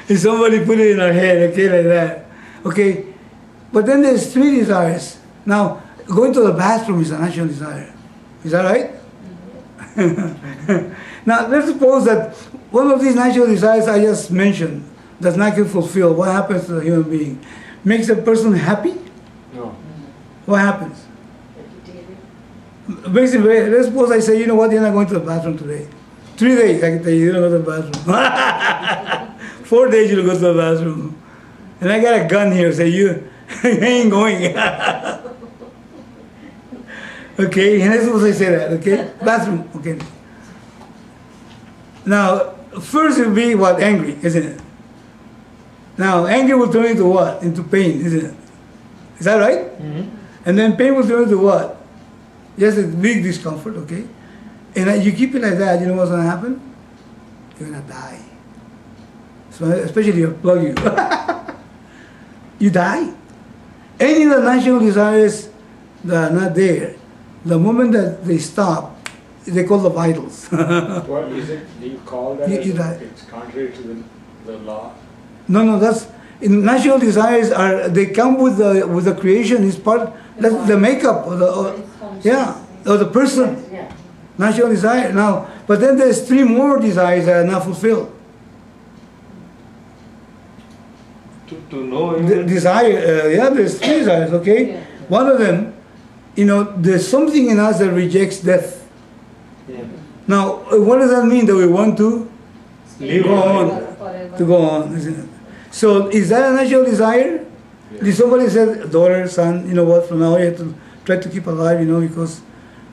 If somebody put it in our head, okay, like that. Okay, but then there's 3 desires. Now, going to the bathroom is a natural desire. Is that right? Now, let's suppose that one of these natural desires I just mentioned does not get fulfilled. What happens to the human being? Makes a person happy? No. What happens? Basically, let's suppose I say, you know what, you're not going to the bathroom today. 3 days, I can tell you, you don't go to the bathroom. 4 days, you don't go to the bathroom. and I got a gun here, say you ain't going. Okay, and that's what I say that, okay? Bathroom, okay. Now, first it will be what? Angry, isn't it? Now, anger will turn into what? Into pain, isn't it? Is that right? Mm-hmm. And then pain will turn into what? Just a big discomfort, okay? And you keep it like that, you know what's going to happen? You're going to die. So, especially if you plug you. You die. Any of the national desires that are not there, the moment that they stop, they call them idols. What is it? Do you call that? You die. It's contrary to the law. No, that's national desires are they come with the creation is part that's the makeup of the of the person. Yeah. National desire now, but then there's three more desires that are not fulfilled. To know The everything. desire, there's three desires. Okay, Yeah. one of them, there's something in us that rejects death. Yeah. Now, what does that mean? That we want to Live go on, Forever. to go on, isn't it? So, is that a natural desire? Did somebody say, daughter, son, you know what? From now on, you have to try to keep alive, because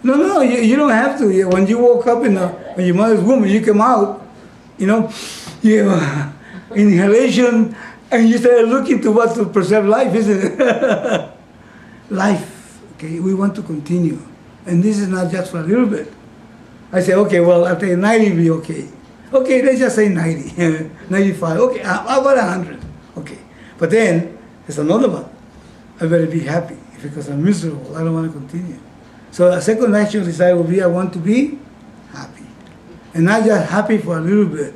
no, you don't have to. When you woke up in your mother's womb, you come out, you inhalation, and you start looking to what to preserve life, isn't it? Life. Okay, we want to continue, and this is not just for a little bit. I say, okay, well, after 90 will be okay. Okay, let's just say 90, 95. Okay, how about 100? Okay, but then there's another one. I better be happy because I'm miserable. I don't want to continue. So a second natural desire will be I want to be happy, and not just happy for a little bit.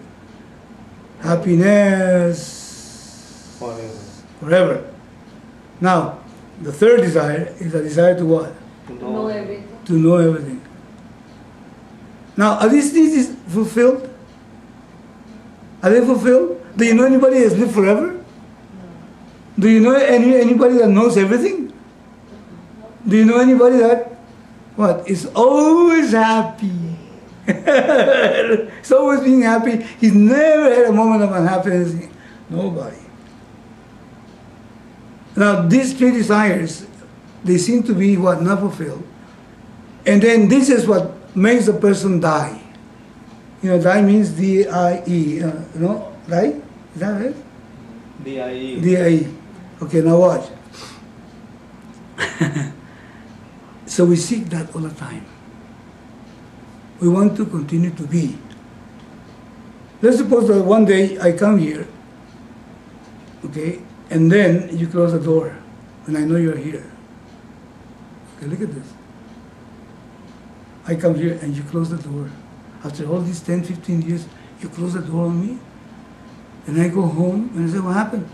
Happiness forever. Now, the third desire is a desire to what? To Know everything. To know everything. Now, are these needs fulfilled? Are they fulfilled? Do you know anybody that's lived forever? Do you know anybody that knows everything? Do you know anybody that is always happy? He's always being happy. He's never had a moment of unhappiness. Nobody. Now, these three desires, they seem to be not fulfilled. And then this is what makes the person die. Die means D-I-E. Die? Is that it? D-I-E. D-I-E. Okay, now watch. So we seek that all the time. We want to continue to be. Let's suppose that one day I come here, okay, and then you close the door, and I know you're here. Okay, look at this. I come here and you close the door. After all these 10, 15 years, you close the door on me. And I go home and I say, what happened?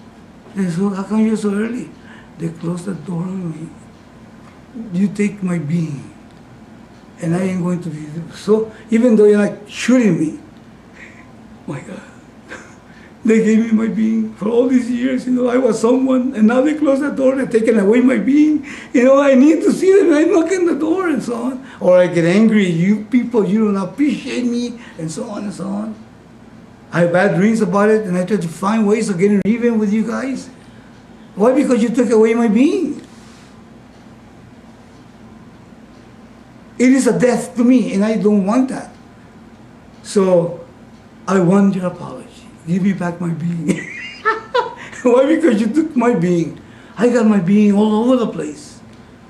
They say, how come you're so early? They close the door on me. You take my being. And I ain't going to be there. So even though you're not shooting me, my God, they gave me my being for all these years. I was someone, and now they close the door, they're taking away my being. I need to see them, and I knock on the door and so on. Or I get angry, you people, you don't appreciate me, and so on and so on. I have bad dreams about it, and I try to find ways of getting even with you guys. Why? Because you took away my being. It is a death to me, and I don't want that. So, I want your apology. Give me back my being. Why? Because you took my being. I got my being all over the place.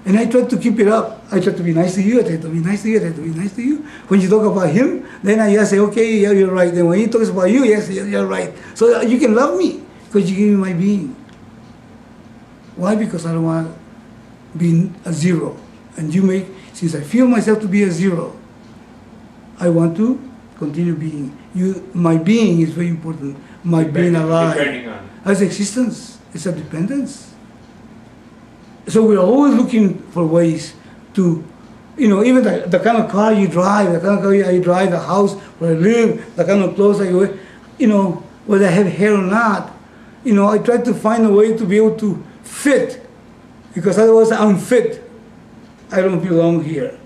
And I tried to keep it up. I tried to be nice to you, I tried to be nice to you, I tried to be nice to you. When you talk about him, then I just say, okay, yeah, you're right. Then when he talks about you, yes, you're right. So you can love me because you give me my being. Why? Because I don't want to be a zero. And since I feel myself to be a zero, I want to continue being. My being is very important. My being alive. Depending on. As existence, it's a dependence. So we're always looking for ways to, even the kind of car you drive, the kind of car you drive, the house where I live, the kind of clothes I wear, whether I have hair or not, I try to find a way to be able to fit, because otherwise I'm fit. I don't belong here.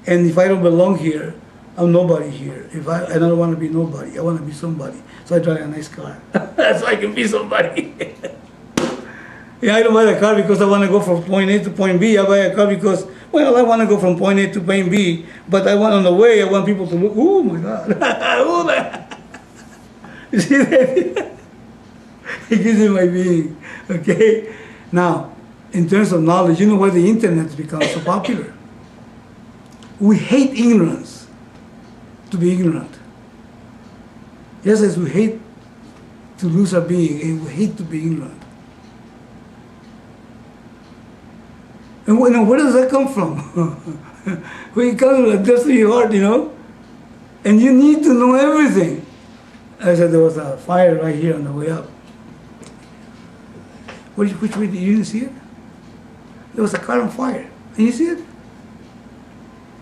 And if I don't belong here, I'm nobody here. I don't want to be nobody. I want to be somebody. So I drive a nice car. So I can be somebody. Yeah, I don't buy a car because I want to go from point A to point B. I buy a car because, well, I want to go from point A to point B, but I want on the way, I want people to look, oh my God. Oh, my. You see that? It gives me my being. Okay? Now, in terms of knowledge, you know why the internet has become so popular? We hate ignorance, to be ignorant. Just as we hate to lose our being, and we hate to be ignorant. And where does that come from? When it comes just to your heart, and you need to know everything. I said there was a fire right here on the way up. Which way did you see it? There was a car on fire. And you see it?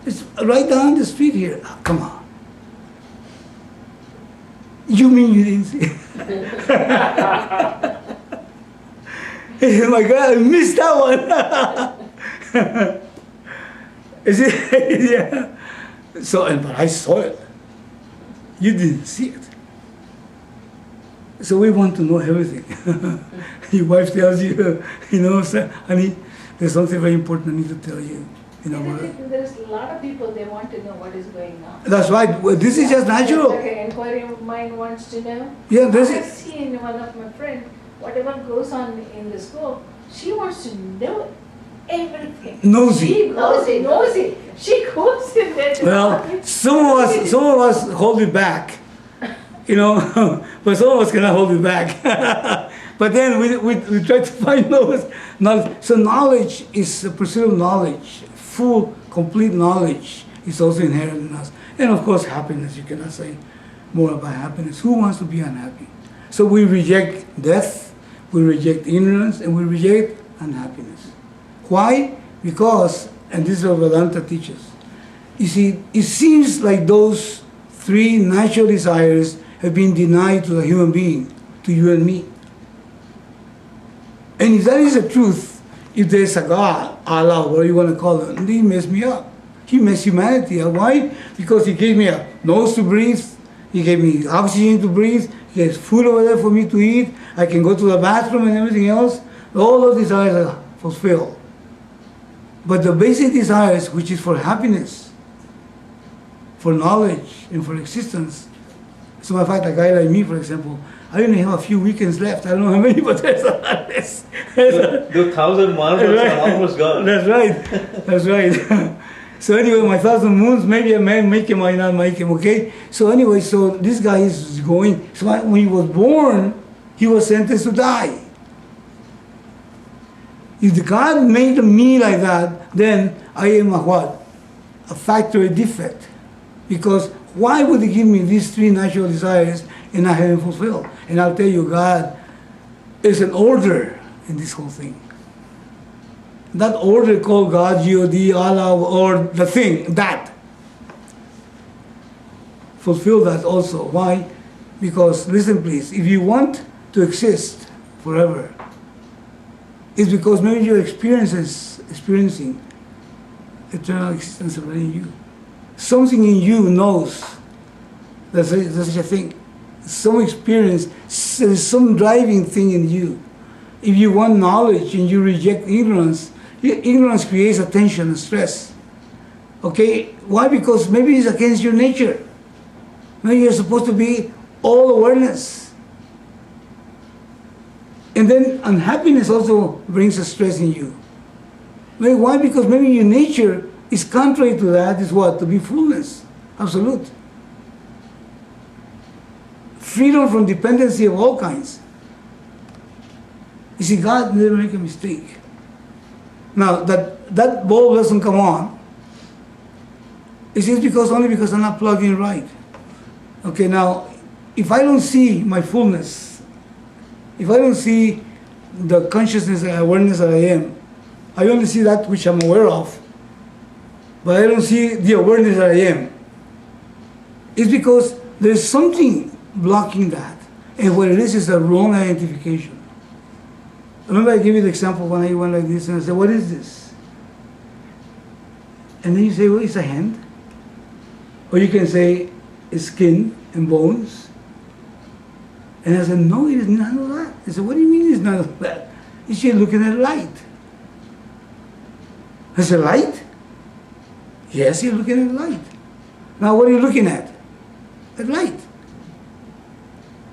It's right down the street here. Oh, come on. You mean you didn't see it? Oh my God, I missed that one. Is it? Yeah. So, but I saw it. You didn't see it. So we want to know everything. Your wife tells you, honey, there's something very important I need to tell you. There's a lot of people, they want to know what is going on. That's right. Well, this is just natural. Like an inquiry mind wants to know. Yeah, I've seen one of my friends, whatever goes on in the school, she wants to know everything. Nosy. She goes nosy. She goes in there. Well, some of us hold it back. But some of us cannot hold it back. But then we try to find knowledge. So knowledge is a pursuit of knowledge. Full, complete knowledge is also inherent in us. And of course, happiness. You cannot say more about happiness. Who wants to be unhappy? So we reject death, we reject ignorance, and we reject unhappiness. Why? Because, and this is what Vedanta teaches, you see, it seems like those three natural desires have been denied to the human being, to you and me. And if that is the truth, if there's a God, Allah, whatever you want to call him, he messed me up. He messed humanity up. Why? Because he gave me a nose to breathe, he gave me oxygen to breathe, he has food over there for me to eat, I can go to the bathroom and everything else. All those desires are fulfilled. But the basic desires, which is for happiness, for knowledge, and for existence. So, in fact, a guy like me, for example, I only have a few weekends left. I don't know how many, but there's a lot less. The 1,000 marbles are almost gone. That's right. That's right. So anyway, my 1,000 moons, maybe I may make him, I not make him, okay? So anyway, so this guy is going, so when he was born, he was sentenced to die. If the God made me like that, then I am a what? A factory defect. Because why would he give me these three natural desires and I haven't fulfilled? And I'll tell you, God is an order in this whole thing. That order called God, G-O-D, Allah, or the thing, that. Fulfill that also. Why? Because, listen please, if you want to exist forever, it's because maybe you're experiencing eternal existence already in you. Something in you knows there's such a thing. Some experience, there's some driving thing in you. If you want knowledge and you reject ignorance, ignorance creates attention and stress. Okay? Why? Because maybe it's against your nature. Maybe you're supposed to be all awareness. And then unhappiness also brings a stress in you. Maybe why? Because maybe your nature is contrary to that, is what? To be fullness. Absolute. Freedom from dependency of all kinds. You see, God never make a mistake. Now, that bulb doesn't come on, it's just only because I'm not plugged in right. Okay, now, if I don't see my fullness, if I don't see the consciousness and awareness that I am, I only see that which I'm aware of, but I don't see the awareness that I am. It's because there's something blocking that, and what it is a wrong identification. Remember I gave you the example when I went like this and I said, what is this? And then you say, well, it's a hand. Or you can say, it's skin and bones. And I said, no, it is none of that. I said, what do you mean it's none of that? She's looking at light. I said, light? Yes, you're looking at light. Now what are you looking at? At light.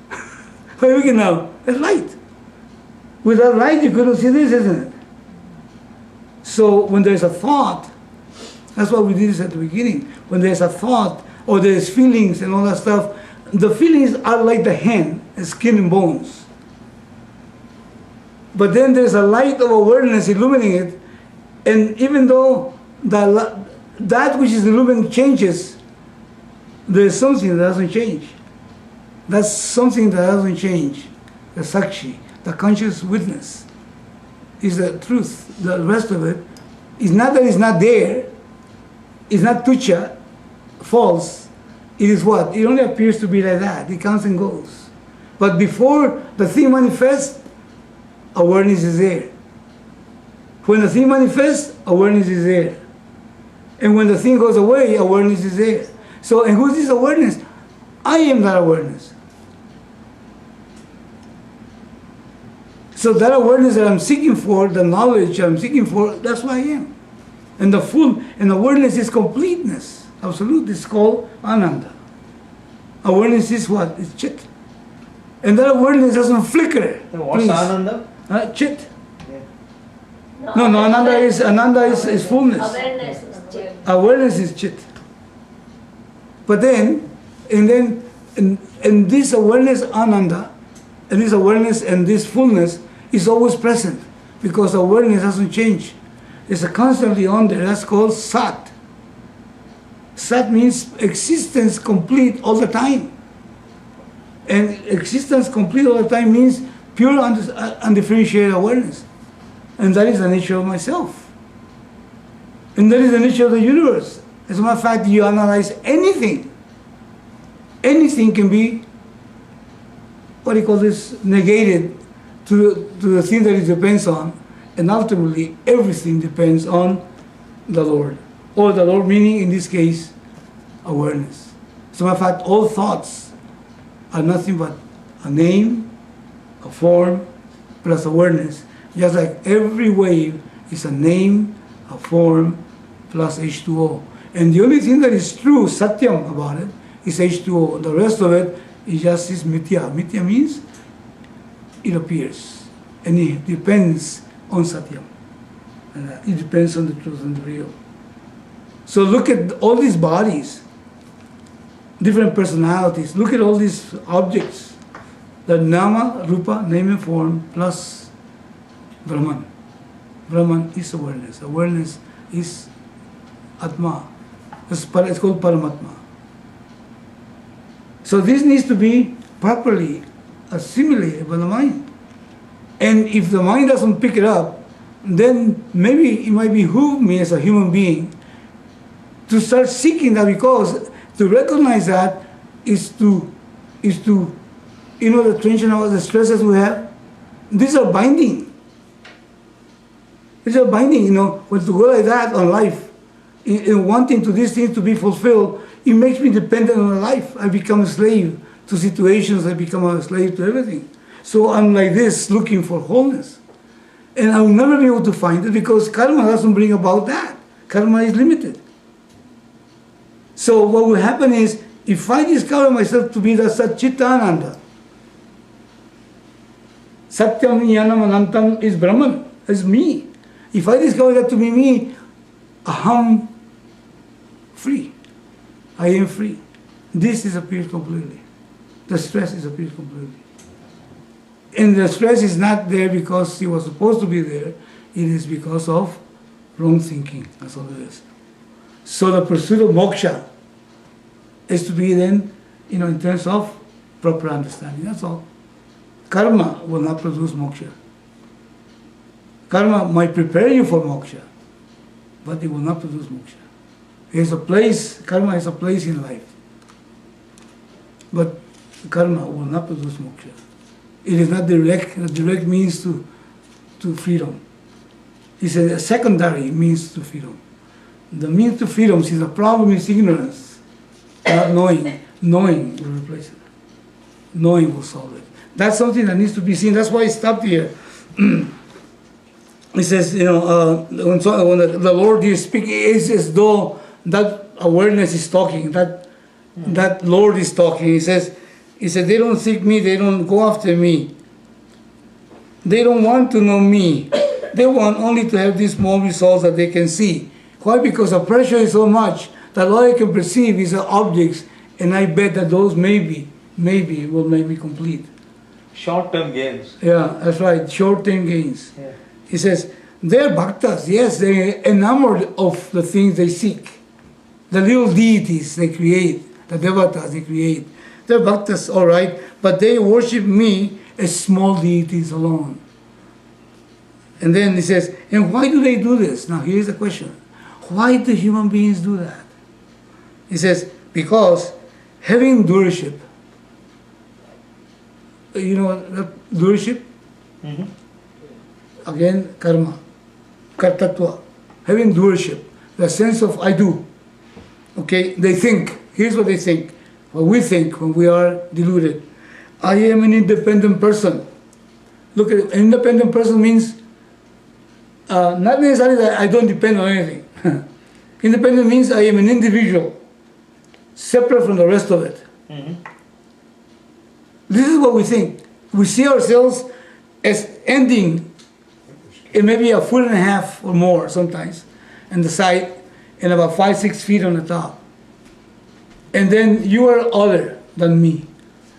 What are you looking now? At light. Without light you couldn't see this, isn't it? So when there's a thought, that's why we did this at the beginning. When there's a thought, or there's feelings and all that stuff, the feelings are like the hand, skin and bones. But then there's a light of awareness illuminating it, and even though that which is illuminated changes, there's something that doesn't change. That's something that doesn't change. The sakshi, the conscious witness, is the truth. The rest of it is not that it's not there, it's not tucha, false. It is what? It only appears to be like that. It comes and goes. But before the thing manifests, awareness is there. When the thing manifests, awareness is there. And when the thing goes away, awareness is there. So, and who is this awareness? I am that awareness. So that awareness that I'm seeking for, the knowledge I'm seeking for, that's what I am. And the full, and awareness is completeness. Absolute. It's called Ananda. Awareness is what? It's Chit. And that awareness doesn't flicker. So what's Please. Ananda? Chit. No, Ananda is fullness. Awareness is Chit. Awareness is Chit. But then, and this awareness, Ananda, and this awareness and this fullness is always present, because awareness doesn't change. It's constantly on there. That's called Sat. Sat means existence complete all the time. And existence complete all the time means pure undifferentiated awareness. And that is the nature of myself. And that is the nature of the universe. As a matter of fact, you analyze anything. Anything can be, what do you call this, negated to the thing that it depends on. And ultimately, everything depends on the Lord. Or the Lord, meaning in this case, awareness. As a matter of fact, all thoughts are nothing but a name, a form, plus awareness. Just like every wave is a name, a form, plus H2O. And the only thing that is true, satyam, about it, is H2O. The rest of it is just this mithya. Mithya means it appears. And it depends on satyam. And it depends on the truth and the real. So look at all these bodies, different personalities. Look at all these objects. The nama, rupa, name and form, plus Brahman. Brahman is awareness. Awareness is Atma. It's called Paramatma. So this needs to be properly assimilated by the mind. And if the mind doesn't pick it up, then maybe it might behoove me as a human being to start seeking that, because to recognize that is to the tension of the stresses we have. These are binding. These are binding, when to go like that on life, in wanting to these things to be fulfilled, it makes me dependent on life. I become a slave to situations, I become a slave to everything. So I'm like this, looking for wholeness. And I will never be able to find it, because karma doesn't bring about that. Karma is limited. So what will happen is, if I discover myself to be the Satchitananda, Satyam Jnanam Anantam is Brahman, is me. If I discover that to be me, aham, free. I am free. This disappears completely. The stress disappears completely. And the stress is not there because it was supposed to be there. It is because of wrong thinking. That's all it is. So the pursuit of moksha is to be then, in terms of proper understanding. That's all. Karma will not produce moksha. Karma might prepare you for moksha, but it will not produce moksha. There's a place, karma has a place in life. But karma will not produce moksha. It is not direct. The direct means to freedom. It's a secondary means to freedom. The means to freedom, since the problem is ignorance, not knowing. Knowing will replace it. Knowing will solve it. That's something that needs to be seen. That's why I stopped here. He says, when the Lord is speaking, it's as though that awareness is talking, that Lord is talking. He said, they don't seek me, they don't go after me. They don't want to know me. They want only to have these small results that they can see. Why? Because the pressure is so much that all I can perceive is objects, and I bet that those maybe will make me complete. Short-term gains. Yeah, that's right, short-term gains. Yeah. He says, they're bhaktas, yes, they're enamored of the things they seek. The little deities they create, the devatas they create. They're bhaktas, all right, but they worship me as small deities alone. And then he says, and why do they do this? Now here's the question. Why do human beings do that? He says, because having doership, you know what doership? Mm-hmm. Again, karma, kartatva, having doership, the sense of I do. Okay, they think, here's what they think, what we think when we are deluded. I am an independent person. Look at it, an independent person means not necessarily that I don't depend on anything. Independent means I am an individual, separate from the rest of it. Mm-hmm. This is what we think. We see ourselves as ending in maybe a foot and a half or more sometimes on the side and about 5-6 feet on the top. And then you are other than me.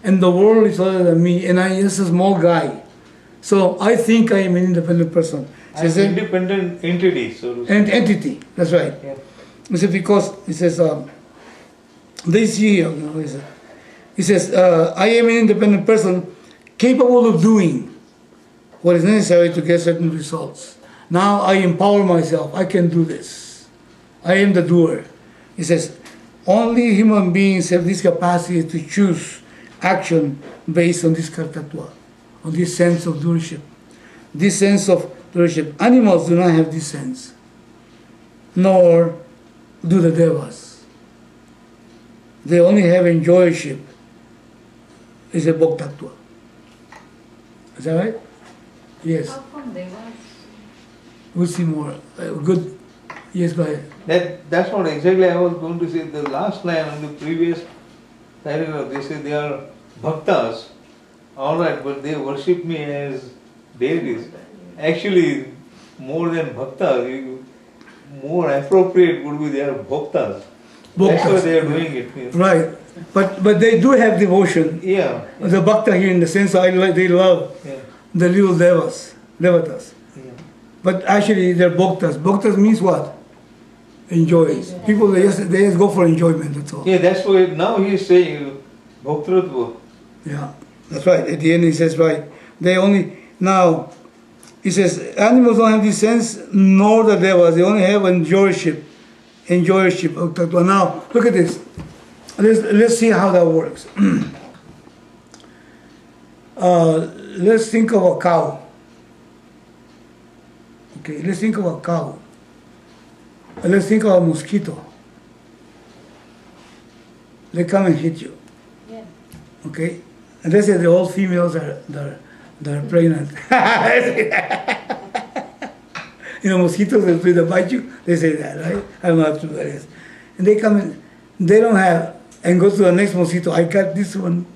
And the world is other than me. And I am just a small guy. So I think I am an independent person. As an independent entity, so to say. And entity, that's right. Yeah. He says, because, he says, this here, he says, I am an independent person capable of doing what is necessary to get certain results. Now I empower myself, I can do this. I am the doer. He says, only human beings have this capacity to choose action based on this kartatva, on this sense of doership. This sense of doership. Animals do not have this sense, nor do the devas. They only have enjoyership. It's a bhaktatva. Is that right? Yes. How come they want? We'll see more. Good. Yes, go ahead. That's what exactly I was going to say. The last line on the previous paragraph, they say they are bhaktas. Alright, but they worship me as deities. Actually, more than bhaktas, more appropriate would be they are bhaktas. That's why they are doing it. Right. But they do have devotion. Yeah. The bhakta here in the sense they love the little devatas. Yeah. But actually they're bhaktas. Bhaktas means what? Enjoy. People, they just go for enjoyment, that's all. Yeah, that's why now he is saying bhaktratva. Yeah, that's right. At the end he says, right, they only, now, he says, animals don't have this sense, nor the devas. They only have enjoyership. Now, look at this. Let's see how that works. Let's think of a cow. Okay, let's think of a cow. Let's think of a mosquito. They come and hit you. Yeah. Okay? And they say the all females are pregnant. You know, mosquitoes, if they bite you, they say that, right? I don't know how true that is. And they come in, they don't have, and go to the next mosquito, I got this one.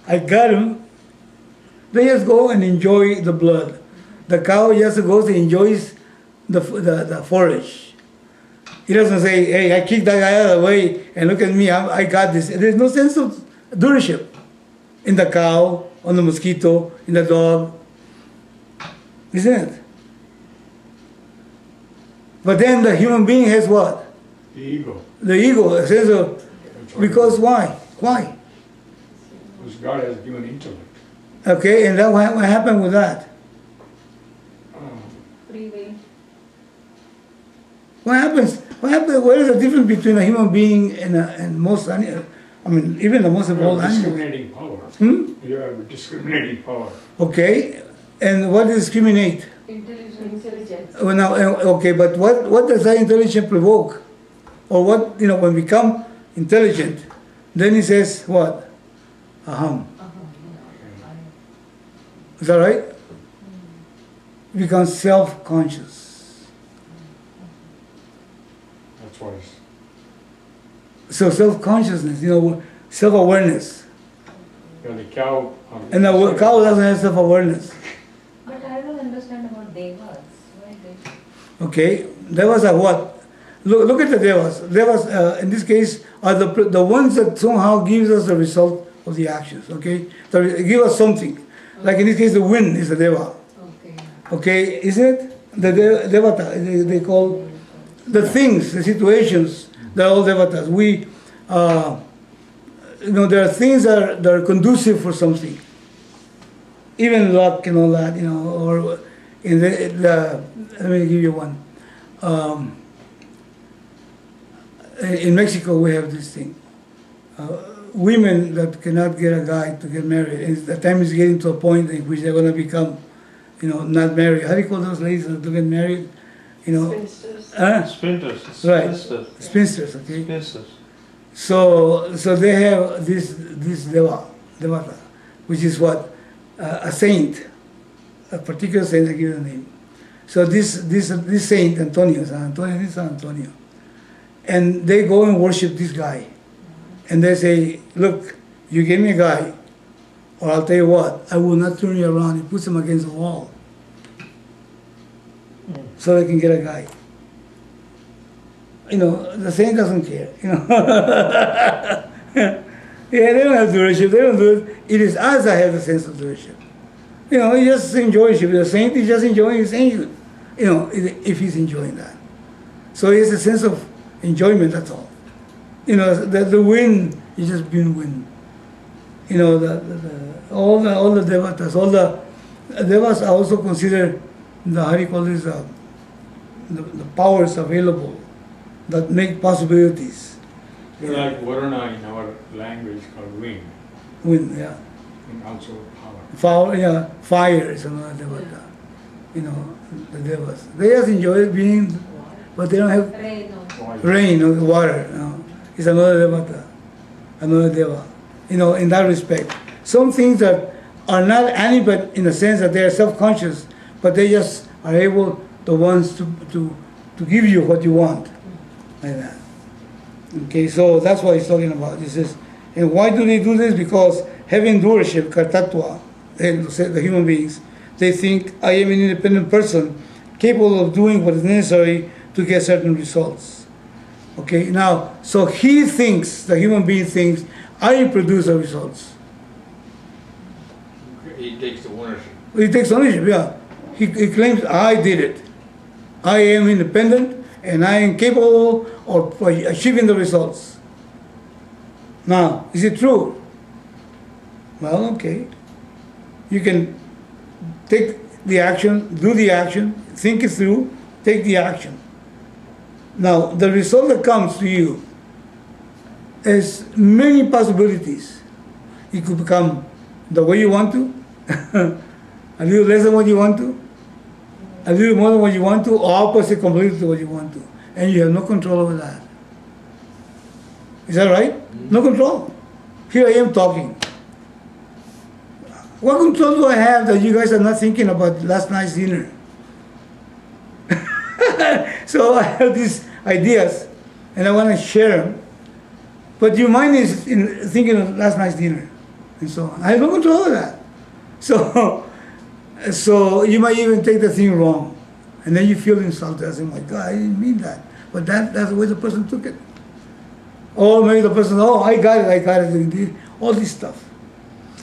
I got him. They just go and enjoy the blood. The cow just goes and enjoys the forage. He doesn't say, hey, I kicked that guy out of the way, and look at me, I got this. There's no sense of doership in the cow, on the mosquito, in the dog. Isn't it? But then the human being has what? The ego. The ego, a sense of, because why? Why? Because God has given intellect. Okay, and then what happened with that? Free will. What happens? What is the difference between a human being and most animals? I mean, even the most evolved animals. Discriminating power. You have discriminating power. Okay, and what does discriminate? Intelligence. Well, now, okay, but what does that intelligence provoke? Or what, when we become intelligent, then he says what? Aham. Is that right? becomes self-conscious. That's what it's. So self-consciousness, self-awareness. The cow. And the cow doesn't have self-awareness. But I don't understand about devas. Why they? Okay, devas are what? Look at the devas. Devas, in this case, are the ones that somehow gives us the result of the actions. Okay, so give us something. Like in this case, the wind is a deva. Okay. Okay, isn't it? The devata. They call the things, the situations. They're all devatas. We, there are things that are conducive for something. Even luck and all that, or in the let me give you one. In Mexico, we have this thing. Women that cannot get a guy to get married, and the time is getting to a point in which they're going to become, not married. How do you call those ladies that don't get married? Spinsters. Sprinters. Right. Spinsters. Spinsters, okay. Spinsters. So they have this devata, which is what a saint, a particular saint. I give it a name. So this saint San Antonio, and they go and worship this guy, and they say, "Look, you give me a guy, or I'll tell you what, I will not turn you around." He puts him against the wall, so they can get a guy. The saint doesn't care. Yeah, they don't have to worship. They don't do it. It is us that have the sense of worship. He just enjoys it. The saint is just enjoying his sainthood. If he's enjoying that. So it's a sense of enjoyment, that's all. The wind is just being wind. All the devatas, all the devas are also considered the powers available that make possibilities. Like Varuna in our language called wind. Wind, yeah. And also power. Fire is another devata. The devas. They just enjoy being, but they don't have rain or water. It's another devata, another deva. In that respect. Some things that are not animate in the sense that they are self-conscious, but they just are able, the ones to give you what you want. Like that. Okay, so that's what he's talking about. He says, and why do they do this? Because having doership, kartatva, the human beings, they think I am an independent person capable of doing what is necessary to get certain results. Okay, now, so he thinks, the human being thinks, I produce the results. He takes the ownership. He takes ownership, yeah. He claims, I did it. I am independent and I am capable of achieving the results. Now, is it true? Well, okay. You can take the action, do the action, think it through, take the action. Now, the result that comes to you has many possibilities. It could become the way you want to, a little less than what you want to, a little more than what you want to, or opposite completely to what you want to. And you have no control over that. Is that right? No control. Here I am talking. What control do I have that you guys are not thinking about last night's dinner? So I have these ideas and I want to share them. But your mind is thinking of last night's dinner and so on. I have no control of that. So you might even take the thing wrong. And then you feel insulted. I say, my God, I didn't mean that. But that's the way the person took it. Or maybe the person, I got it. All this stuff.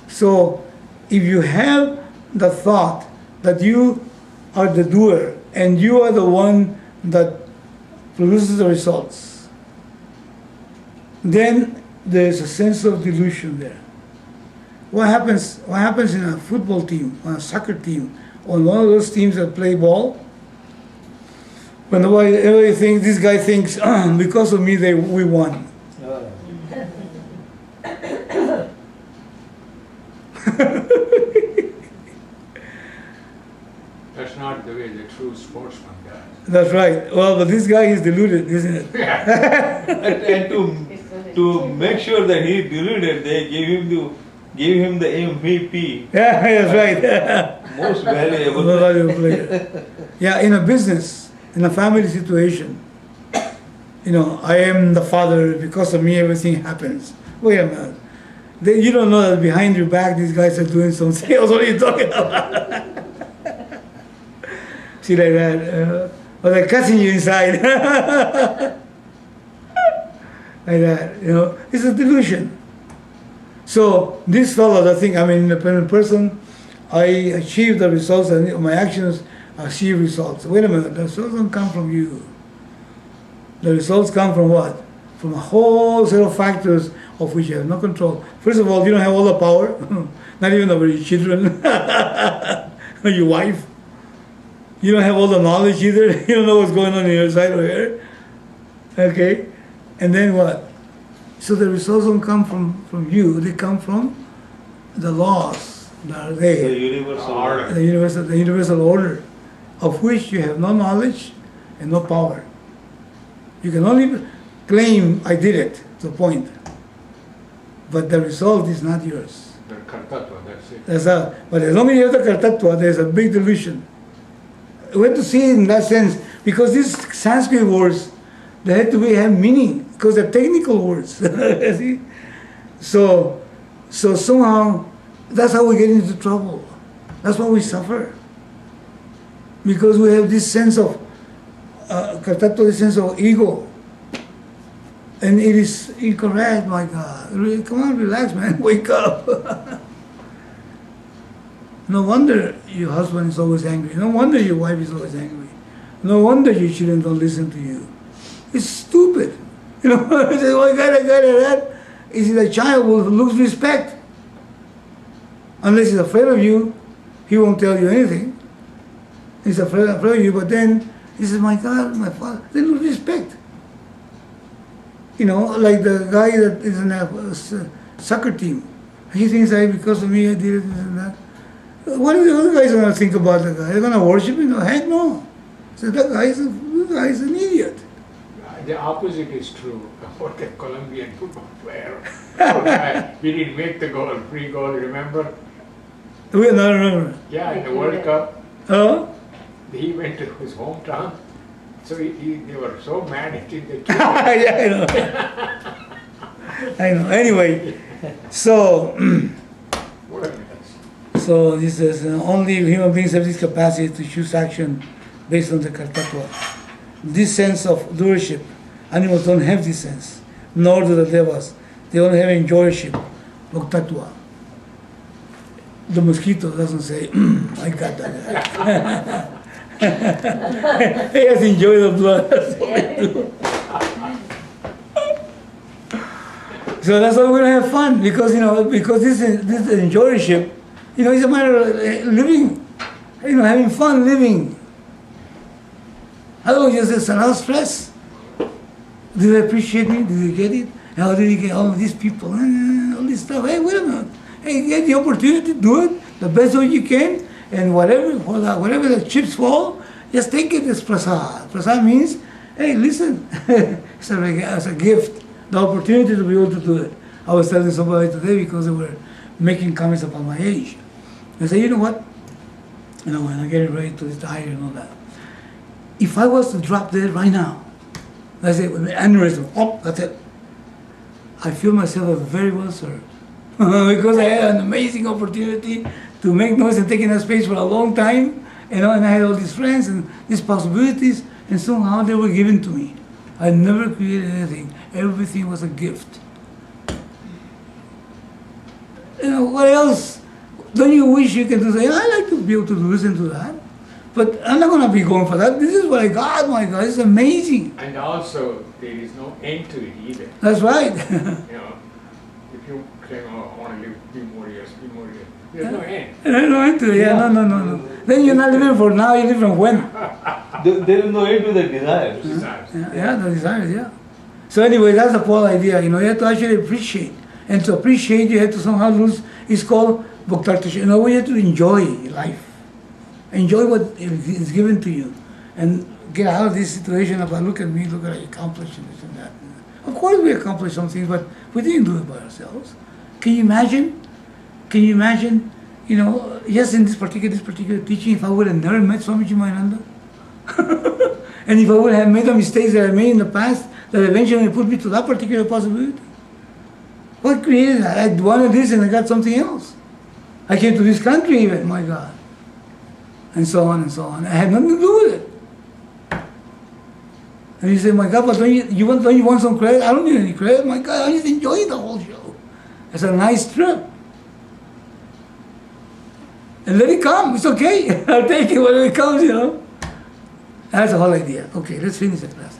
So if you have the thought that you are the doer and you are the one that produces the results, then there's a sense of delusion there. What happens in a football team, on a soccer team, on one of those teams that play ball? When everybody thinks, this guy thinks, because of me we won. That's not the way the true sportsman does. That's right. Well, but this guy is deluded, isn't it? And to make sure that he deluded, they gave him Give him the MVP. Yeah, that's right. Most valuable. Most valuable player. Yeah, in a business, in a family situation, I am the father, because of me everything happens. Wait a minute. You don't know that behind your back these guys are doing something else. What are you talking about? See, like that. Or they're cussing you inside. Like that, it's a delusion. So this fellow, I think I'm an independent person. I achieve the results, and my actions achieve results. Wait a minute, the results don't come from you. The results come from what? From a whole set of factors of which you have no control. First of all, you don't have all the power, not even over your children or your wife. You don't have all the knowledge either. You don't know what's going on your side over here. Okay? And then what? So the results don't come from you, they come from the laws that are there. The universal order. The universal order, of which you have no knowledge and no power. You can only claim, I did it, to a point. But the result is not yours. The kartatva, that's it. But as long as you have the kartatva, there's a big delusion. We have to see it in that sense, because these Sanskrit words, they have to have meaning, because they're technical words. See? So somehow, that's how we get into trouble. That's why we suffer. Because we have this sense of kartatva, this sense of ego. And it is incorrect, my God. Really, come on, relax, man. Wake up. No wonder your husband is always angry. No wonder your wife is always angry. No wonder your children don't listen to you. It's stupid. I say, oh, I got that. Is it a child who loses respect? Unless he's afraid of you, he won't tell you anything. He's afraid of you, but then he says, my God, my father, they lose respect. Like the guy that is in a soccer team. He thinks because of me I did this and that. What are the other guys going to think about the guy? They're going to worship him? Heck no. So that guy is an idiot. The opposite is true about the Colombian football player. Poor guy, he didn't make the goal, free goal, remember? No. Yeah, in the World Cup. Oh? He went to his hometown. So they were so mad at him. Yeah, I know. Anyway, so What a mess. So this is only human beings have this capacity to choose action based on the kartatva. This sense of doership, animals don't have this sense, nor do the devas. They don't have enjoyership, bhaktatva. The mosquito doesn't say, I got that. He has enjoyed the blood. So that's why we're gonna have fun, because this enjoyership, it's a matter of living, having fun living. Otherwise, just it's another stress. Do they appreciate me? Do they get it? How did he get all of these people? All this stuff. Hey, wait a minute. Hey, get the opportunity to do it the best way you can, and whatever the chips fall, just take it as prasad. Prasad means, hey, listen, it's a gift, the opportunity to be able to do it. I was telling somebody today because they were making comments about my age. I said, you know what? When I'm getting ready to retire and all that, if I was to drop dead right now, let's say with an aneurysm, that's it. I feel myself very well served. Because I had an amazing opportunity to make noise and take in that space for a long time, and I had all these friends and these possibilities, and somehow they were given to me. I never created anything. Everything was a gift. What else? Don't you wish you can do that? I like to be able to listen to that. But I'm not going to be going for that. This is what I got, my God. It's amazing. And also, there is no end to it either. That's right. If you claim, I want to live a few more years, there's no end. There's no end to it. Yeah, no. Then you're not living for now, you're living from when? There is no end to the desires. Yeah, the desires, yeah. So anyway, that's the whole idea. You have to actually appreciate. And to appreciate, you have to somehow lose. It's called bhaktartasya. We have to enjoy life. Enjoy what is given to you. And get out of this situation about, look at me, look at I accomplished this and that. Of course we accomplished some things, but we didn't do it by ourselves. Can you imagine Can you imagine, just in this particular teaching, if I would have never met Swamiji Mahananda, and if I would have made the mistakes that I made in the past, that eventually put me to that particular possibility. What created that? I wanted this and I got something else. I came to this country even, my God. And so on and so on. I had nothing to do with it. And you say, my God, but don't you want some credit? I don't need any credit. My God, I just enjoyed the whole show. It's a nice trip. And let it come. It's okay. I'll take it whenever it comes, That's the whole idea. Okay, let's finish the class.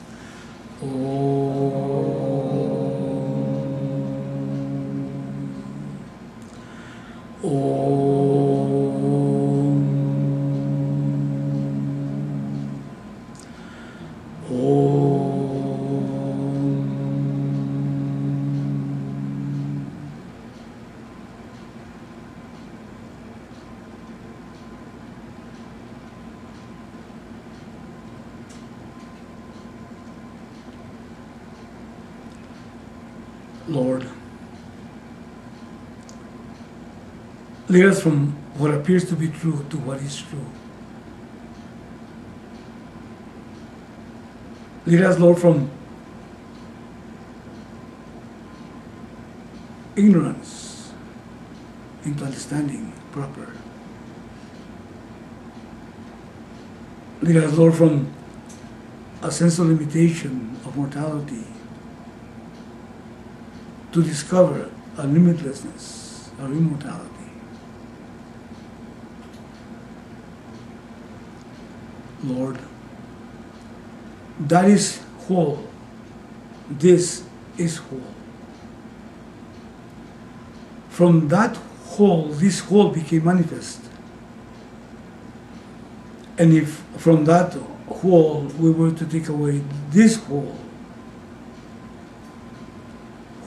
Lord, lead us from what appears to be true to what is true. Lead us, Lord, from ignorance into understanding proper. Lead us, Lord, from a sense of limitation of mortality to discover a limitlessness of immortality. Lord, that is whole. This is whole. From that whole, this whole became manifest. And if from that whole we were to take away this whole,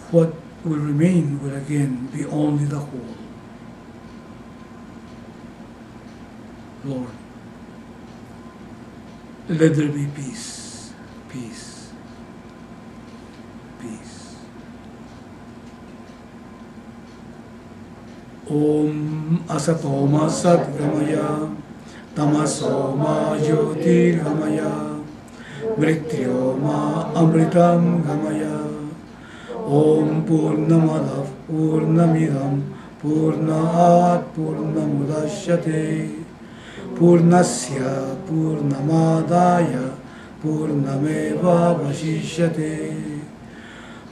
what will remain will again be only the whole. Lord, let there be peace, peace, peace. Om Asatoma Satgamaya Tamasoma Jyotirgamaya Mrityoma Amritam Gamaya Om Purnamadav Purnamidam Purnat Purnamudashyate Purnasya Purnamadaya Purnameva Vashishyate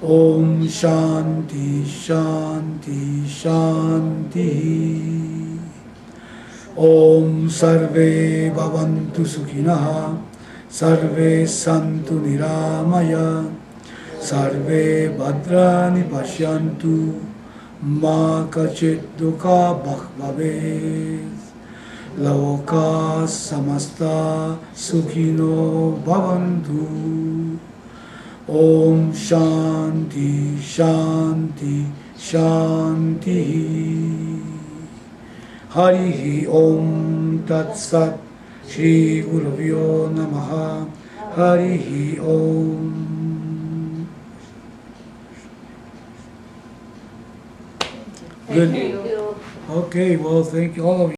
Om Shanti Shanti Shanti Om Sarve Bhavantu Sukhinaha Sarve Santu Niramaya Sarve Bhadrani Pashyantu Ma Kachit Dukha Bhavet Loka Samasta Sukhino Bhavantu Om Shanti Shanti Shanti Harihi Om Tat Sat Shri Guruvyo Namaha Harihi Om. Good. Thank you. Okay, well, thank you all of you.